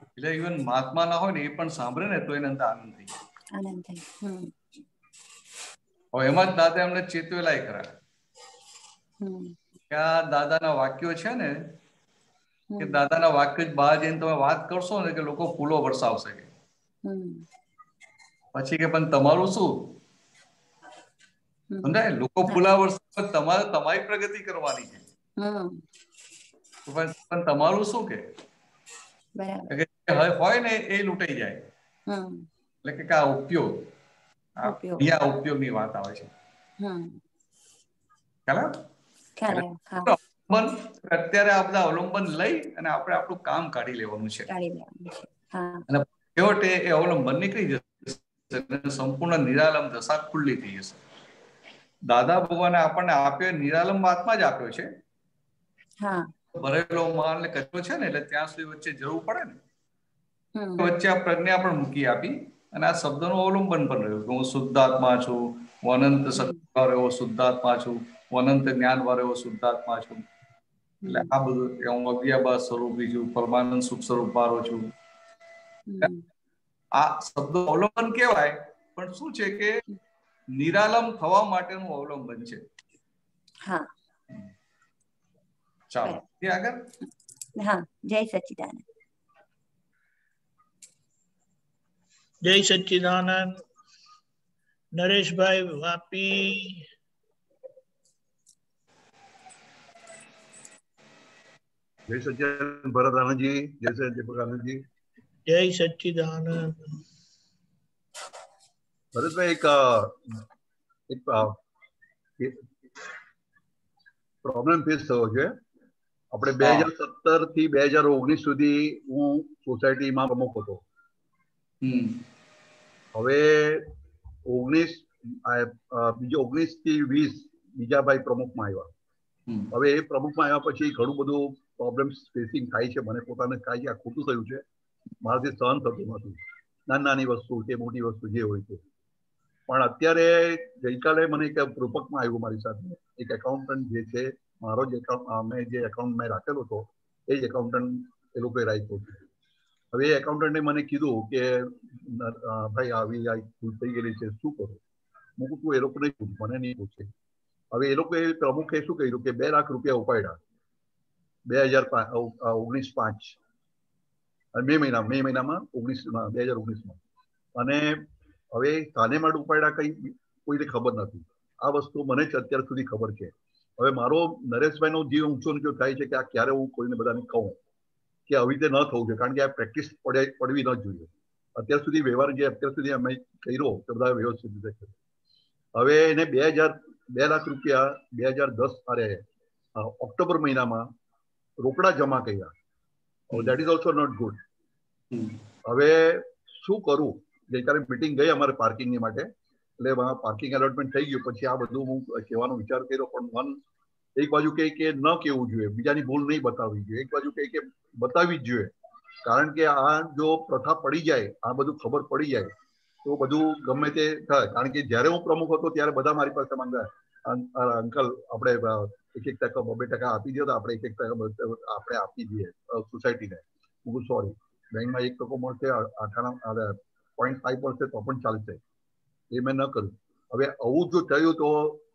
એટલે ઇવન મહાત્મા ના હોય ને એ પણ સાંભળે ને તો એને અંદર આનંદ થઈ જાય. આનંદ થાય. હવે એમાં જ દાદા એમને ચેતવેલાય ખરા કે આ દાદાના વાક્યો છે ને કે દાદાના વાક્ય જ બહાર જઈને તમે વાત કરશો ને કે લોકો ફૂલો વરસાવશે. પછી કે પણ તમારું શું સમજાય? લોકો ફૂલા વરસાવે, તમારે તમારી પ્રગતિ કરવાની છે. પણ તમારું શું કે હોય ને એ લૂંટાઈ જાય. એટલે કે આ ઉપયોગ, ઉપયોગની વાત આવે છે. અત્યારે આ બધા અવલંબન લઈ અને આપણે આપણું કામ કાઢી લેવાનું છે. અને છેવટે એ અવલંબન નીકળી જશે, સંપૂર્ણ નિરાલમ દશા ખુલ્લી થઈ જશે. દાદા ભગવાને આપણને આપ્યો નિરાલમ આત્મા જ આપ્યો છે. ભરેલો માલ ને કચરો છે ને એટલે ત્યાં સુધી વચ્ચે જરૂર પડે ને વચ્ચે આ પ્રજ્ઞા પણ મૂકી આપી અને આ શબ્દનું અવલંબન પણ રહ્યું કે હું શુદ્ધાત્મા છું, હું અનંત સત્તાવાળો એવો શુદ્ધાત્મા છું, હું અનંત જ્ઞાન વાળો એવો શુદ્ધાત્મા છું. એટલે આ બધું હું અવ્યાભાસ સ્વરૂપી છું, પરમાનંદ સુખ સ્વરૂપ વાળો છું. આ શબ્દો અવલંબન કહેવાય પણ શું છે કે નિરાલમ થવા માટેનું અવલંબન છે. ચાલો આગળ. જય સચ્ચિદાનંદ. જય સચ્ચિદાનંદ. નરેશભાઈ વાપી. જય સચ્ચિદાનંદ ભરત આનંદજી. જય સચ્ચિદાનંદજી. જય સચ્ચિદાનંદ. ભરતભાઈ એક પ્રોબ્લેમ ફેસ થયો છે. આપણે 2017 થી 2019 સુધી હું સોસાયટીમાં પ્રમુખ હતો. હવે 19 થી 20 બીજા ભાઈ પ્રમુખમાં આવ્યા. હવે એ પ્રમુખમાં આવ્યા પછી ઘણું બધું પ્રોબ્લેમ્સ ફેસિંગ થાય છે. મને પોતાને કાંઈ આ ખોટું થયું છે, મારાથી સહન થતું નથી. નાની વસ્તુ કે મોટી વસ્તુ જે હોય છે. પણ અત્યારે ગઈકાલે મને એક રૂપકમાં આવ્યું મારી સાથે. એક એકાઉન્ટન્ટ જે છે, મારો જે મેં જે એકાઉન્ટ મેં રાખેલો હતો એ જ એકાઉન્ટન્ટ એ લોકોએ રાખ્યો છે. હવે એ એકાઉન્ટન્ટે મને કીધું કે ભાઈ આવી ભૂલ થઈ ગયેલી છે, શું કરું? હું તું એ લોકોને મને નહીં પૂછે. હવે એ લોકોએ પ્રમુખે શું કર્યું કે 2 લાખ રૂપિયા ઉપાડ્યા 2019 મે મહિનામાં 2019માં. અને હવે કાને માટે ઉપાડ્યા કઈ કોઈને ખબર નથી. આ વસ્તુ મને જ અત્યાર સુધી ખબર છે. હવે મારો નરેશભાઈનો જીવ ઊંચો નીચો થાય છે કે આ ક્યારે હું કોઈને બધાને કહું કે આવી રીતે ન થવું જોઈએ, કારણ કે આ પ્રેક્ટિસ પડવી ન જોઈએ. અત્યાર સુધી વ્યવહાર જે અત્યાર સુધી અમે કર્યો તે બધા વ્યવસ્થિત રીતે કર્યો. હવે એને 2 લાખ રૂપિયા 2010 ઓક્ટોબર મહિનામાં રોકડા જમા કર્યા. That is also not good. હવે શું કરું? ગઈકાલે મિટિંગ ગઈ અમારે પાર્કિંગની માટે, એટલે પાર્કિંગ એલોટમેન્ટ થઈ ગયું. પછી આ બધું હું કહેવાનો વિચાર કર્યો, પણ એક બાજુ કહે કે ન કહેવું જોઈએ, બીજાની ભૂલ નહીં બતાવવી જોઈએ. એક બાજુ કહે કે બતાવવી જ જોઈએ. કારણ કે આ જો પ્રથા પડી જાય, આ બધું ખબર પડી જાય તો બધું ગમે તે થાય. કારણ કે જયારે હું પ્રમુખ હતો ત્યારે બધા મારી પાસે માંગતા, અંકલ આપણે 1% 2% આપી દો તો આપણે 1% આપણે આપી દઈએ સોસાયટીને. હું સોરી, બેંકમાં 1% મળશે, 0.5 મળશે તો પણ ચાલશે. એ મેં ન કર્યું. હવે આવું જો થયું તો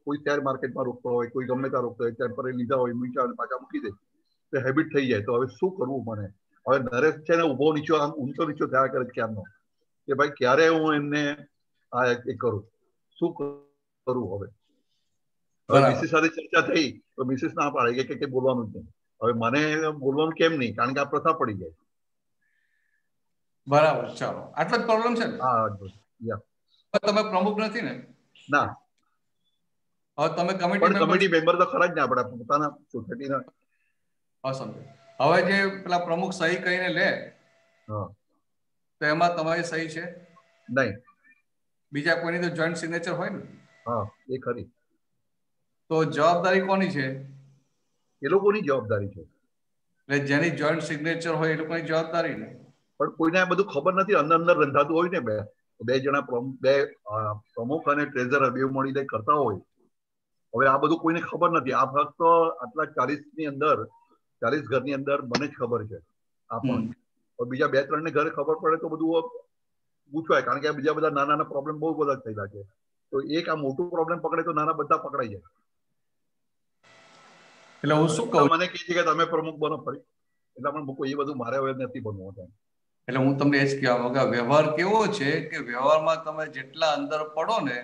કોઈ શેર માર્કેટમાં રોકતો હોય, કોઈ ગમે ત્યાં રોકતો હોય, ટેમ્પરરી લીધા હોય, પાછા મૂકી દે તો હેબિટ થઈ જાય. તો હવે શું કરવું મને? હવે નરેશ છે ને ઉભો નીચો આમ ઊંચો નીચો થયા કરે ક્યારનો કે ભાઈ ક્યારે હું એમને આ એ કરું, શું કરું? હવે મિસિસ સાથે ચર્ચા થઈ તો મિસિસ ના પાડે કે બોલવાનું જ નહીં. હવે મને બોલવાનું કેમ નહીં? કારણ કે આ પ્રથા પડી જાય. બરાબર, ચાલો આટલો જ પ્રોબ્લેમ છે ને? હા, તમે પ્રમુખ નથી ને? ના. હવે તમે કમિટી મેમ્બર તો ખરા જ ને આપણા પોતાના સોસાયટીના. સમજો. હવે જે પેલા પ્રમુખ સહી કરીને લે તો એમાં તમારી સહી છે નહીં? બીજા કોઈની તો જોઈન્ટ સિગ્નેચર હોય ને? હા, એ ખરી. તો જવાબદારી કોની છે? એ લોકોની જવાબદારી છે. એટલે જેની જોઈન્ટ સિગ્નેચર હોય એ લોકોની જવાબદારી ને. પણ કોઈને આ બધું ખબર નથી. અંદર અંદર રંધાતું હોય ને. બે જણા પ્રમુખ અને ટ્રેઝરર બે મળીને કરતા હોય. હવે આ બધું કોઈને ખબર નથી. આ ફક્ત આટલા 40 અંદર 40 ઘરની અંદર મને જ ખબર છે. આ પણ બીજા 2-3 ને ઘરે ખબર પડે તો બધું પૂછવાય. કારણ કે બીજા બધા નાના નાના પ્રોબ્લેમ બહુ બધા થયેલા છે. તો એક આ મોટું પ્રોબ્લેમ પકડે તો નાના બધા પકડાઈ જાય. એટલે હું શું કહું, મને કહે છે કે તમે પ્રમુખ બનો ફરી, એટલે પણ મૂકો એ બધું મારે હવે નથી બનવું. એટલે હું તમને એ જ કહેવા માંગુ કે વ્યવહાર કેવો છે કે વ્યવહારમાં તમે જેટલા અંદર પડો ને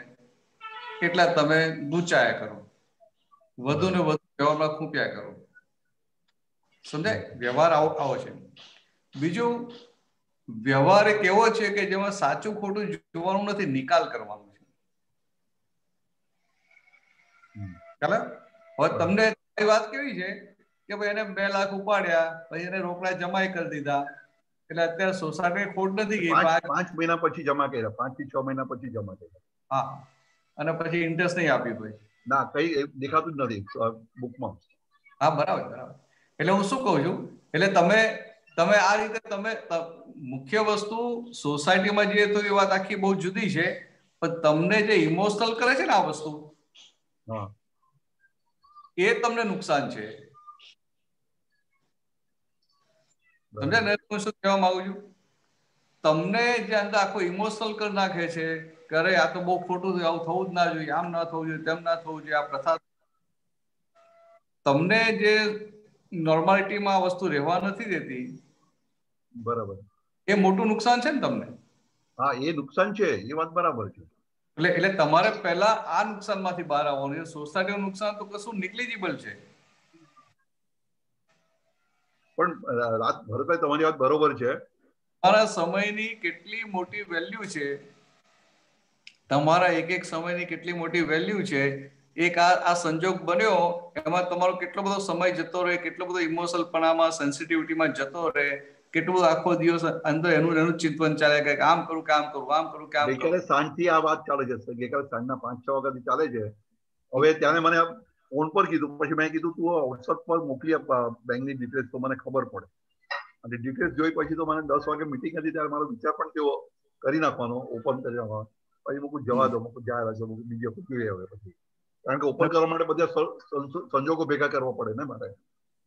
એટલા તમે ગૂંચાયા કરો, વધુ ને વધુ વ્યવહારમાં ખૂંપ્યા કરો. સમજાય? વ્યવહાર આવો છે. બીજું, વ્યવહાર એક એવો છે કે જેમાં સાચું ખોટું જોવાનું નથી, નિકાલ કરવાનું છે. ચાલે? હવે તમને વાત કેવી છે કે ભાઈ એને 2 લાખ ઉપાડ્યા, પછી એને રોકડા જમા કરી દીધા, એટલે અત્યારે સોસાયટી ખોટ નથી ગઈ. 5 મહિના પછી જમા કર્યા, 5 થી 6 મહિના પછી જમા કર્યા. હા, અને પછી ઇન્ટરેસ્ટ નહીં આપ્યું ભાઈ? ના, કઈ દેખાતું જ નથી બુકમાં. હા, બરાબર બરાબર. એટલે હું શું કહું છું, એટલે તમે આ રીતે તમે મુખ્ય વસ્તુ સોસાયટીમાં જઈએ તો એ વાત આખી બહુ જુદી છે, પણ તમને જે ઇમોશનલ કરે છે ને આ વસ્તુ, એ તમને નુકસાન છે. સમજ્યા ને હું શું કહેવા માંગુ છું? તમને જે અંદર આખો ઇમોશનલ કરી નાખે છે કે અરે આ તો બહુ ખોટું થયું, આવું થવું જ ના જોઈએ, આમ ના થવું જોઈએ, તેમ ના થવું જોઈએ, આ પ્રથા. તમને જે નોર્માલિટીમાં આ વસ્તુ રહેવા નથી દેતી, બરાબર, એ મોટું નુકસાન છે ને તમને. હા, એ નુકસાન છે, એ વાત બરાબર છે. એટલે તમારે પહેલા આ નુકસાનમાંથી બહાર આવવાનું. સોસાયટીનું નુકસાન તો કશું નિગ્લિજિબલ છે. પણ ભરતભાઈ તમારી વાત બરોબર છે. તમારા સમયની કેટલી મોટી વેલ્યુ છે, તમારા એક સમયની કેટલી મોટી વેલ્યુ છે. એક આ સંજોગ બન્યો એમાં તમારો કેટલો બધો સમય જતો રહે, કેટલો બધો ઇમોશનલપણામાં, સેન્સિટિવિટીમાં જતો રહે, કેટલું બધું આખો દિવસ અંદર એનું ચિંતન ચાલે કે આમ કરું કે આમ કરું, આમ કરું કે આમ કરું. ગઈકાલે સાંજથી આ વાત ચાલે છે. ગઈકાલે સાંજના 5-6 વાગ્યાથી ચાલે છે. હવે ત્યારે મને ફોન પર કીધું, પછી મેં કીધું તું વોટ્સઅપ પર મોકલી આપ બેંકની ડિટેલ્સ તો મને ખબર પડે. અને ડિટેલ્સ જોઈ પછી તો મને 10 વાગે મીટિંગ હતી ત્યારે મારો વિચાર પણ થયો કરી નાખવાનો, ઓપન કરી નાખવાનો. પછી મૂકું જવા દો, મૂકું જાય છે, મૂકું બીજે પૂછી હવે પછી. કારણ કે ઓપન કરવા માટે બધા સંજોગો ભેગા કરવા પડે ને મારે,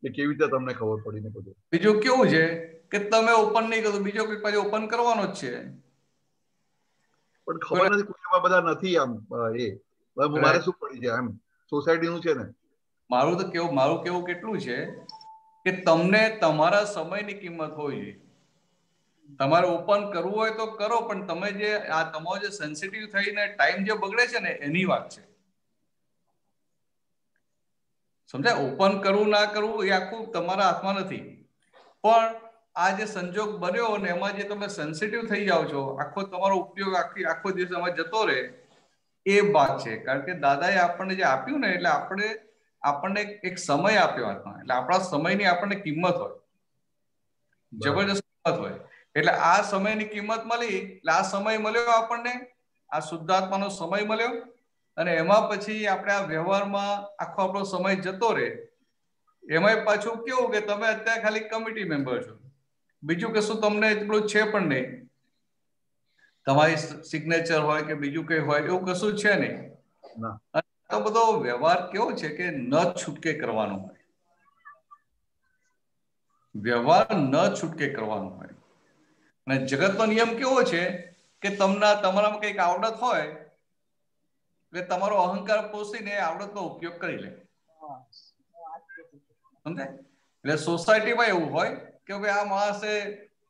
કે કેવી રીતે તમને ખબર પડી ને બધું. બીજું કેવું છે કે તમે ઓપન નહીં કરો, બીજો કોઈ પછી ઓપન કરવાનો જ છે. પણ ખબર નથી, કોઈ બધા નથી આમ એ મારે શું પડી છે એમ સોસાયટીનું છે ને. મારું કેવું કેટલું છે કે તમને તમારા સમયની કિંમત હોવી જોઈએ. તમારે ઓપન કરવું હોય તો કરો, પણ તમે જે આ તમારો જે સેન્સિટિવ થઈને ટાઈમ જે બગડે છે ને એની વાત છે. સમજાય? ઓપન કરવું ના કરવું એ આખું તમારા હાથમાં નથી, પણ આ જે સંજોગ બન્યો ને એમાં જે તમે સેન્સિટિવ થઈ જાઓ છો, આખો તમારો ઉપયોગ આખો દિવસ એમાં જતો રહે, એ વાત છે. કારણ કે દાદાએ આપણને જે આપ્યું ને, એટલે આપણને એક સમય આપ્યો હાથમાં, એટલે આપણા સમયની આપણને કિંમત હોય, જબરજસ્ત કિંમત હોય. એટલે આ સમયની કિંમત મળી, એટલે આ સમય મળ્યો આપણને, આ શુદ્ધાત્માનો સમય મળ્યો, અને એમાં પછી આપણે આ વ્યવહારમાં આખો આપણો સમય જતો રહે. એમાં પાછું કેવું કે તમે અત્યારે ખાલી કમિટી મેમ્બર છો, બીજું કશું તમને એટલું છે પણ નહીં, તમારી સિગ્નેચર હોય કે બીજું કઈ હોય એવું કશું છે નહીં. તો બધો વ્યવહાર કેવો છે કે ન છૂટકે કરવાનો હોય, વ્યવહાર ન છૂટકે કરવાનો હોય. અને જગતનો નિયમ કેવો છે કે તમારામાં કઈક આવડત હોય એટલે તમારો અહંકાર પોષીને આવડતનો ઉપયોગ કરી લે, સમજાય? એટલે સોસાયટીમાં એવું હોય કે ભાઈ આ માણસે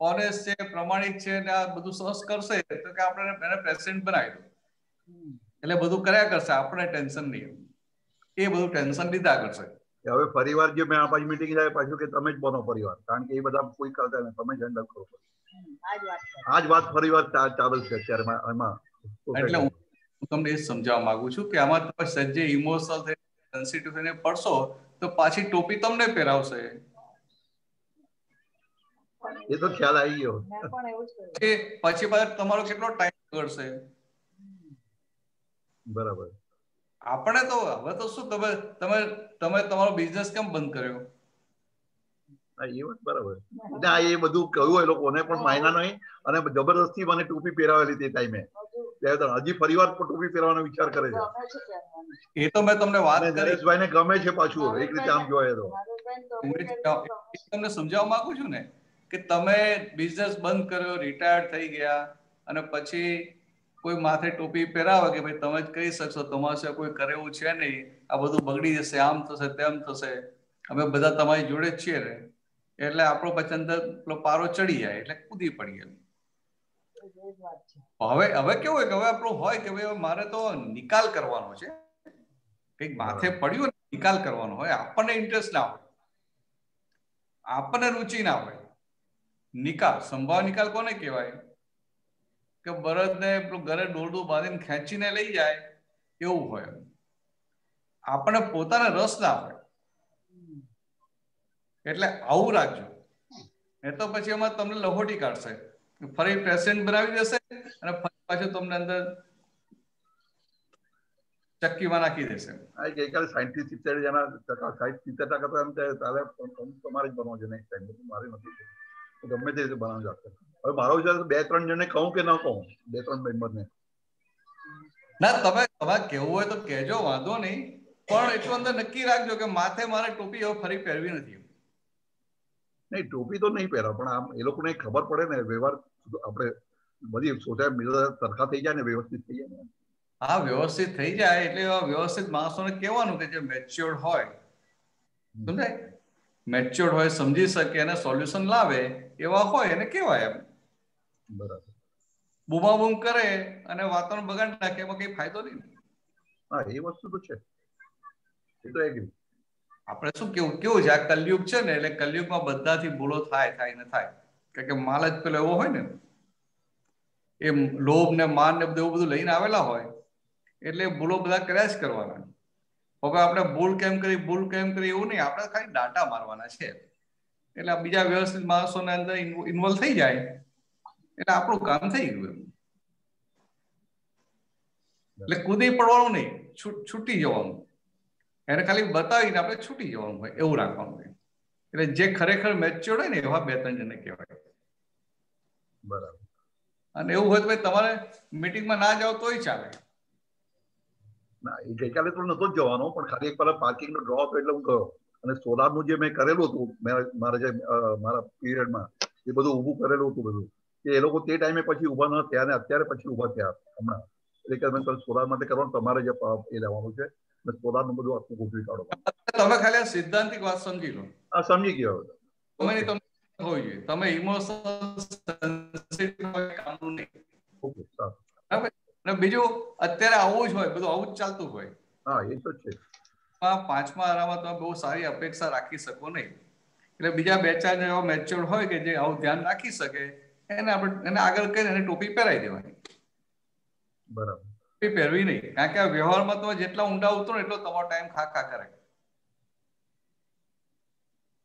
ઓનેસ્ટ છે, પ્રમાણિક છે ને આ બધું સરસ કરશે તો કે આપણે એને પ્રેસિડેન્ટ બનાવી દો, એટલે બધું કર્યા કરશે, આપણે ટેન્શન નહીં, એ બધું ટેન્શન લીધા કરશે. હવે પરિવાર જે મેં આ પાછી મીટિંગ જાય પાછું કે તમે જ બનો પરિવાર, કારણ કે એ બધા કોઈ કરતા નહીં, તમે જ હેન્ડલ કરો. આ જ વાત પરિવાર ચાલુ છે અત્યારે એમાં. એટલે હું તમને એ સમજાવવા માંગુ છું કે આમાં તમે સજ્જે ઇમોશનલ થઈને સેન્સિટિવ થઈને પડશો તો પાછી ટોપી તમને પહેરાવશે. એ તો ખ્યાલ આવી ગયો. પછી તમારો કેટલો ટાઈમ બગડશે. બરાબર. આપણે તો હવે તો શું તમે તમારો બિઝનેસ કેમ બંધ કર્યો? એ વાત બરાબર. એ બધું કહ્યું એ લોકોને પણ માયના નહીં, અને જબરદસ્તી મને ટોપી પહેરાવેલી તે ટાઈમે. હજી પરિવાર પણ ટોપી પહેરવાનો વિચાર કરે છે. એ તો મેં તમને વાત કરી, નરેશભાઈને ગમે છે પાછું એક રીતે આમ જોઈએ તો. તમને સમજાવવા માંગુ છું ને કે તમે બિઝનેસ બંધ કર્યો, રિટાયર્ડ થઈ ગયા, અને પછી કોઈ માથે ટોપી પહેરાવે કે ભાઈ તમે જ કહી શકશો, તમારે સિવાય કોઈ કરે એવું છે નહીં, આ બધું બગડી જશે, આમ થશે તેમ થશે, અમે બધા તમારી જોડે જ છીએ ને, એટલે આપણો પછી અંદર પેલો પારો ચડી જાય એટલે કૂદી પડીએ. હવે કેવું હોય કે હવે આપણું હોય કે ભાઈ મારે તો નિકાલ કરવાનો છે, કઈક માથે પડ્યું નિકાલ કરવાનો હોય, આપણને ઇન્ટરેસ્ટ ના હોય, આપણને રુચિ ના હોય. નિકાલ, સંભાવ નિકાલ કોને કહેવાય? કે બળદને ઘરે દોરડું બાંધીને ખેંચીને લઈ જાય એવું હોય. આપણને પોતાને રસ ના હોય, એટલે આવું રાખજો, એ તો પછી એમાં તમને લહોટી કાઢશે, ફરી પ્રેસિડેન્ટ બનાવી દેશે અને પાછું તમને અંદર ચક્કીમાં નાખી દેશે. ગઈકાલે 60-70% તો એમ તારે તમારે જ બનવો છે, નેક્સ્ટ ટાઈમ મારે નથી, ગમે તે રીતે બનાવજો. હવે મારો વિચાર 2-3 જણને કહું કે ન કહું, 2-3 મેમ્બરને. ના, તમે કેવું હોય તો કહેજો, વાંધો નહીં, પણ એટલું અંદર નક્કી રાખજો કે માથે મારે ટોપી હવે ફરી પહેરવી નથી. નહીં, ટોપી તો નહીં પહેરાવ, પણ આમ એ લોકોને ખબર પડે ને, વ્યવહાર આપણે બધી સોસાયટી મિલર સરખા થઈ જાય ને, વ્યવસ્થિત થઈ જાય ને. હા, વ્યવસ્થિત થઈ જાય એટલે વ્યવસ્થિત માણસોને કહેવાનું કે જે મેચ્યોર્ડ હોય, સમજાય, મેચ્યોર્ડ હોય, સમજી શકે અને સોલ્યુશન લાવે એવા હોય એને કહેવાય. એમ બરાબર. બૂમાબૂમ કરે અને વાતોને બગાડ નાખે એમાં કઈ ફાયદો નહીં. હા, એ વસ્તુ તો છે, એ તો એગ્રી. આપણે શું કેવું છે, આ કલયુગ છે ને, એટલે કલયુગમાં બધાથી ભૂલો થાય ને થાય, કારણ કે માલ જ પેલો એવો હોય ને, એ લોભ ને માન ને બધું લઈને આવેલા હોય, એટલે ભૂલો બધા કર્યા જ કરવાના. હવે આપણે ભૂલ કેમ કરી એવું નહીં, આપણે ખાલી ડાટા મારવાના છે, એટલે બીજા વ્યવસ્થિત માણસોને અંદર ઇન્વોલ્વ થઈ જાય એટલે આપણું કામ થઈ ગયું. એટલે કૂદી પડવાનું નહીં, છૂટી જવાનું, એને ખાલી બતાવીને આપણે છૂટી જવાનું હોય એવું રાખવાનું હોય. એટલે જે ખરેખર મેચ્યોર્ડ હોય ને એવા 2-3 જણને કહેવાય. બરાબર. અને એવું હોય તો ભાઈ તમારે મીટિંગમાં ના જાવ તોય ચાલે. ના, એ ગઈકાલે તો નતો જ જવાનો, પણ ખાલી એક પેલા પાર્કિંગ નો ડ્રોપ એટલે હું ગયો, અને સોલારનું જે મેં કરેલું હતું મારા પીરિયડમાં, એ બધું ઊભું કરેલું હતું બધું, કે એ લોકો તે ટાઈમે પછી ઊભા ન થયા ને અત્યારે પછી ઊભા થયા હમણાં. એટલે કે મેં સોલાર માટે કરવાનું, તમારે જે એ લેવાનું છે, સોલારનું બધું આખું ગોઠવી કાઢો. તમે ખાલી સિદ્ધાંતિક વાત સમજી લો. હા, સમજી ગયો. તમે ઇમોશનલ કામ નહીં. ઓકે, સારું. બીજું અત્યારે આવું જ હોય, બધું આવું જ ચાલતું હોય. હા, એ તો છે. 5મા આરામાં તમે બહુ સારી અપેક્ષા રાખી શકો નહીં. એટલે બીજા 2-4 જણ એવા મેચ્યોર્ડ હોય કે જે આવું ધ્યાન રાખી શકે, એને આગળ કરીને એને ટોપી પહેરાવી દેવાની. બરાબર. ટોપી પહેરવી નહીં, કારણ કે આ વ્યવહારમાં તમે જેટલા ઊંડા ઉતરો એટલો તમારો ટાઈમ ખા કરે.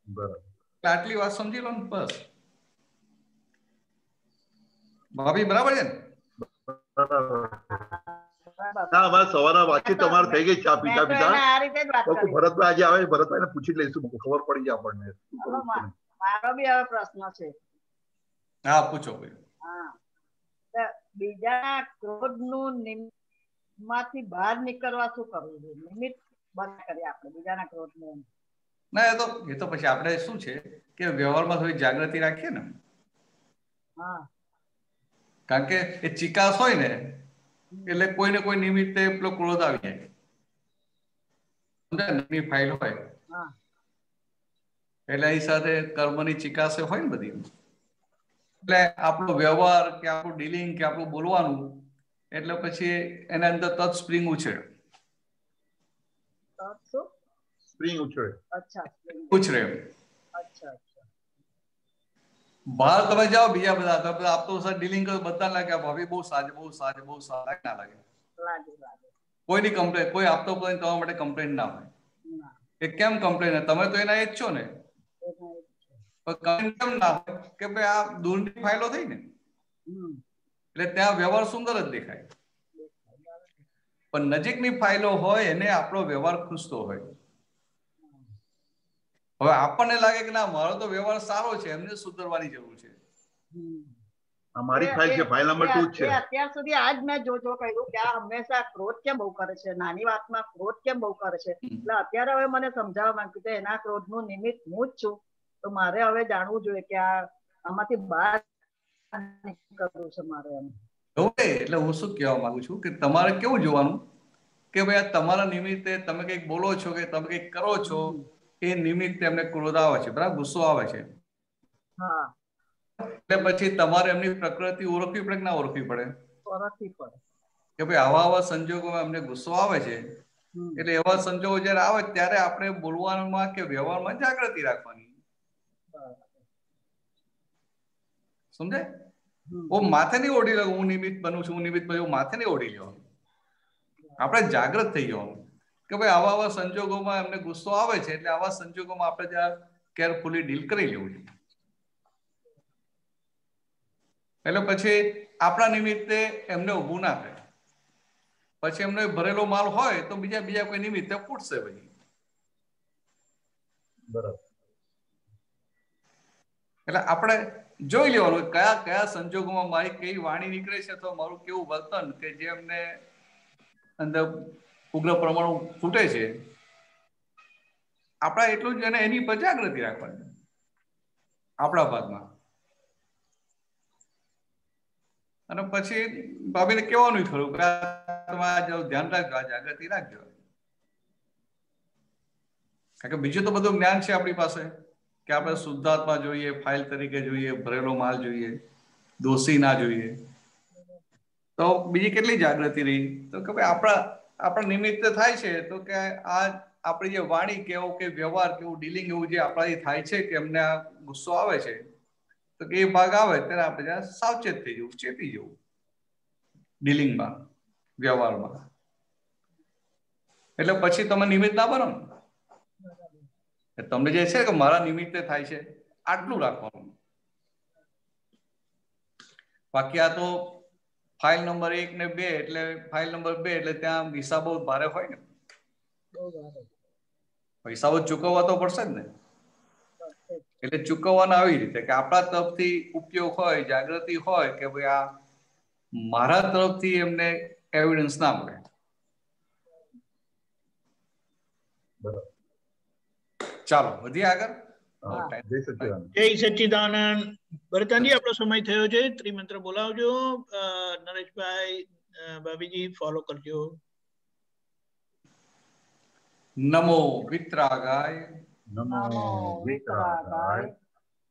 બરાબર. આટલી વાત સમજી લો ને બસ. ભાભી બરાબર છે ને? ના, અમારે સવારના વાતચીત તમારે થઈ ગઈ ચા પીતા. ભરતભાઈ આજે આવે, ભરતભાઈને પૂછી લઈશું, ખબર પડી જાય આપણને. મારો બી હવે પ્રશ્ન છે હા પૂછો ભાઈ. હા, બીજાના ક્રોધનું નિમિત્તમાંથી બહાર નીકળવા શું કરવું જોઈએ? નિમિત્ત બંધ કરીએ આપણે બીજાના ક્રોધનું. ના એ તો પછી આપણે શું છે કે વ્યવહારમાં થોડી જાગૃતિ રાખીએ ને. હા, કારણ કે એ ચિકાસ હોય ને એટલે કોઈ ને કોઈ નિમિત્તે પેલો ક્રોધ આવી જાય. સમજાય? ફાઇલ હોય એટલે એની સાથે કર્મની ચિકાસે હોય ને બધી. એટલે આપણો વ્યવહાર કે આપણું ડીલિંગ કે આપણું બોલવાનું એટલે પછી એના અંદર તત્સ્પ્રિંગ ઉછળે. સ્પ્રિંગ ઉછળે. અચ્છા, ઉછળે. અચ્છા. બહાર તમે જાઓ બીજા બધા તમે આપતો સર ડીલિંગ કરો બધા લાગે ભાભી બહુ સારી ના લાગે. કોઈની કમ્પ્લેન કોઈ આપતો કોઈ તમારા માટે કમ્પ્લેન ના હોય. એ કેમ કમ્પ્લેન? તમે તો એના એ જ છો ને. કેમ ના હોય કે ભાઈ આ દૂરની ફાઇલો થઈ ને એટલે ત્યાં વ્યવહાર સુંદર જ દેખાય. પણ નજીકની ફાઇલો હોય એને આપણો વ્યવહાર ખુશતો હોય. હવે આપણને લાગે કે ના મારો તો વ્યવહાર સારો છે, એમને સુધરવાની જરૂર છે. અમારી ફાઇલ છે, ફાઇલ નંબર 2 છે. અત્યાર સુધી આજ મેં જોજો કહ્યું કે આ હંમેશા ક્રોધ કેમ બહુ કરે છે, નાની વાતમાં ક્રોધ કેમ બહુ કરે છે. એટલે અત્યારે હવે મને સમજાવવા માંગ્યું કે એના ક્રોધનું નિમિત્ત હું જ છું, તો મારે હવે જાણવું જોઈએ કે આમાંથી બહાર નીકળવું છે મારે. એટલે હું શું કહેવા માંગુ છું કે તમારે કેવું જોવાનું કે ભાઈ આ તમારા નિમિત્તે તમે કંઈક બોલો છો કે તમે કંઈક કરો છો એ નિમિત્તે એમને ક્રોધ આવે છે, બરાબર, ગુસ્સો આવે છે. એટલે પછી તમારે એમની પ્રકૃતિ ઓળખવી પડે કે ના ઓળખવી પડે? ઓળખવી પડે કે ભાઈ આવા સંજોગોમાં એમને ગુસ્સો આવે છે, એટલે એવા સંજોગો જયારે આવે ત્યારે આપણે બોલવામાં કે વ્યવહારમાં જાગૃતિ રાખવાની. સમજાય? હું માથે નહીં ઓઢી લઉં હું નિમિત્ત બનું છું, હું નિમિત્ત બનું, માથે નહીં ઓઢી લેવાનું. આપણે જાગૃત થઈ જવાનું કે ભાઈ આવા સંજોગોમાં એમને ગુસ્સો આવે છે, એટલે આવા સંજોગોમાં આપણે ત્યાં કેરફુલી ડીલ કરી લેવું છે. એટલે પછી આપણા નિમિત્તે એમને ઊભું ના થાય. પછી એમનો ભરેલો માલ હોય તો બીજા કોઈ નિમિત્તે ફૂટશે પછી. બરાબર. એટલે આપણે જોઈ લેવાનું કયા સંજોગોમાં મારી કઈ વાણી નીકળે છે તો મારું કેવું વર્તન કે જે એમને અંદર ઉગ્ર પરમાણુ ફૂટે છે, આપણા એટલું જ એની પર જાગૃતિ રાખવાની આપણા ભાગમાં. અને પછી ભાભીને કહેવાનું ખરું કે તમારે ધ્યાન રાખજો, આ જાગૃતિ રાખજો. કારણ કે બીજું તો બધું જ્ઞાન છે આપણી પાસે કે આપણે શુદ્ધાત્મા જોઈએ, ફાઇલ તરીકે જોઈએ, ભરેલો માલ જોઈએ, દોષી ના જોઈએ. તો બીજી કેટલી જાગૃતિ રહી તો કે ભાઈ આપણા નિમિત્તે થાય છે તો કે આ આપણી જે વાણી કેવો કે વ્યવહાર કેવું ડીલિંગ એવું જે આપણાથી થાય છે કે એમને આ ગુસ્સો આવે છે તો કે એ ભાગ આવે ત્યારે આપણે સાવચેત થઈ જવું, ચેતી જવું ડીલિંગમાં, વ્યવહારમાં. એટલે પછી તમે નિમિત્ત ના બનો ને. તમને જે છે કે મારા નિમિત્તે થાય છે આટલું રાખવાનું. બાકી આ તો ફાઇલ નંબર 1 ને 2 એટલે ફાઇલ નંબર 2 એટલે ત્યાં હિસાબો ભારે હોય ને. હિસાબો ચૂકવવા તો પડશે જ ને. એટલે ચૂકવવાના આવી રીતે કે આપણા તરફથી ઉપયોગ હોય, જાગૃતિ હોય કે ભાઈ આ મારા તરફથી એમને એવિડન્સ ના મળે. ચાલો વધીએ આગળ. જય સચ્ચિદાનંદ. ભરતાજી આપણો સમય થયો છે, ત્રિમંત્ર બોલાવજો. નરેશભાઈ, ભાભીજી ફોલો કરજો. નમો વિતરાગાય, નમો વિતરાગાય,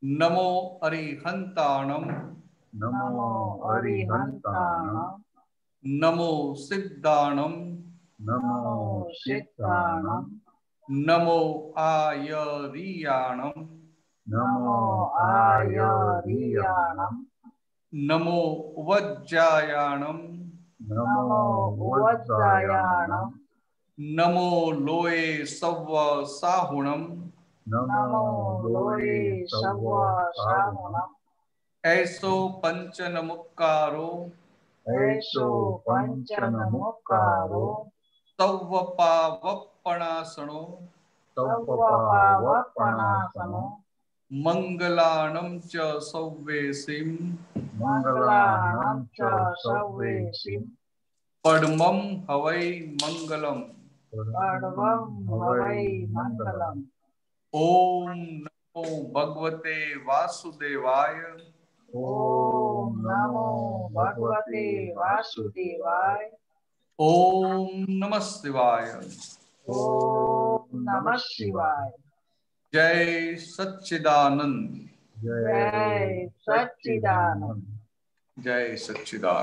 નમો અરિહંતાણમ, નમો અરિહંતાણમ, નમો સિદ્ધાણમ, નમો સિદ્ધાણમ, નમો આયરિયાણમ, નમો આયરિયાણમ, નમો વજ્જાયાણમ, નમો વજ્જાયાણમ, નમો લોએ સવ્વ સાહુણમ, નમો લોએ સવ્વ સાહુણમ, એસો પંચનમુક્કારો, એસો પંચનમુક્કારો, તવ્વપાવપ્પણાસણો, તવ્વપાવપ્પણાસનો, मंगलाणं च सव्येसिं मंगलाणं च सव्येसिं परमं हवै मंगलम् ओम नमो भगवते वासुदेवाय ओम नमो भगवते वासुदेवाय ओम नमः शिवाय ओम नमः शिवाय जय सच्चिदानंद जय सच्चिदानंद जय सच्चिदानंद।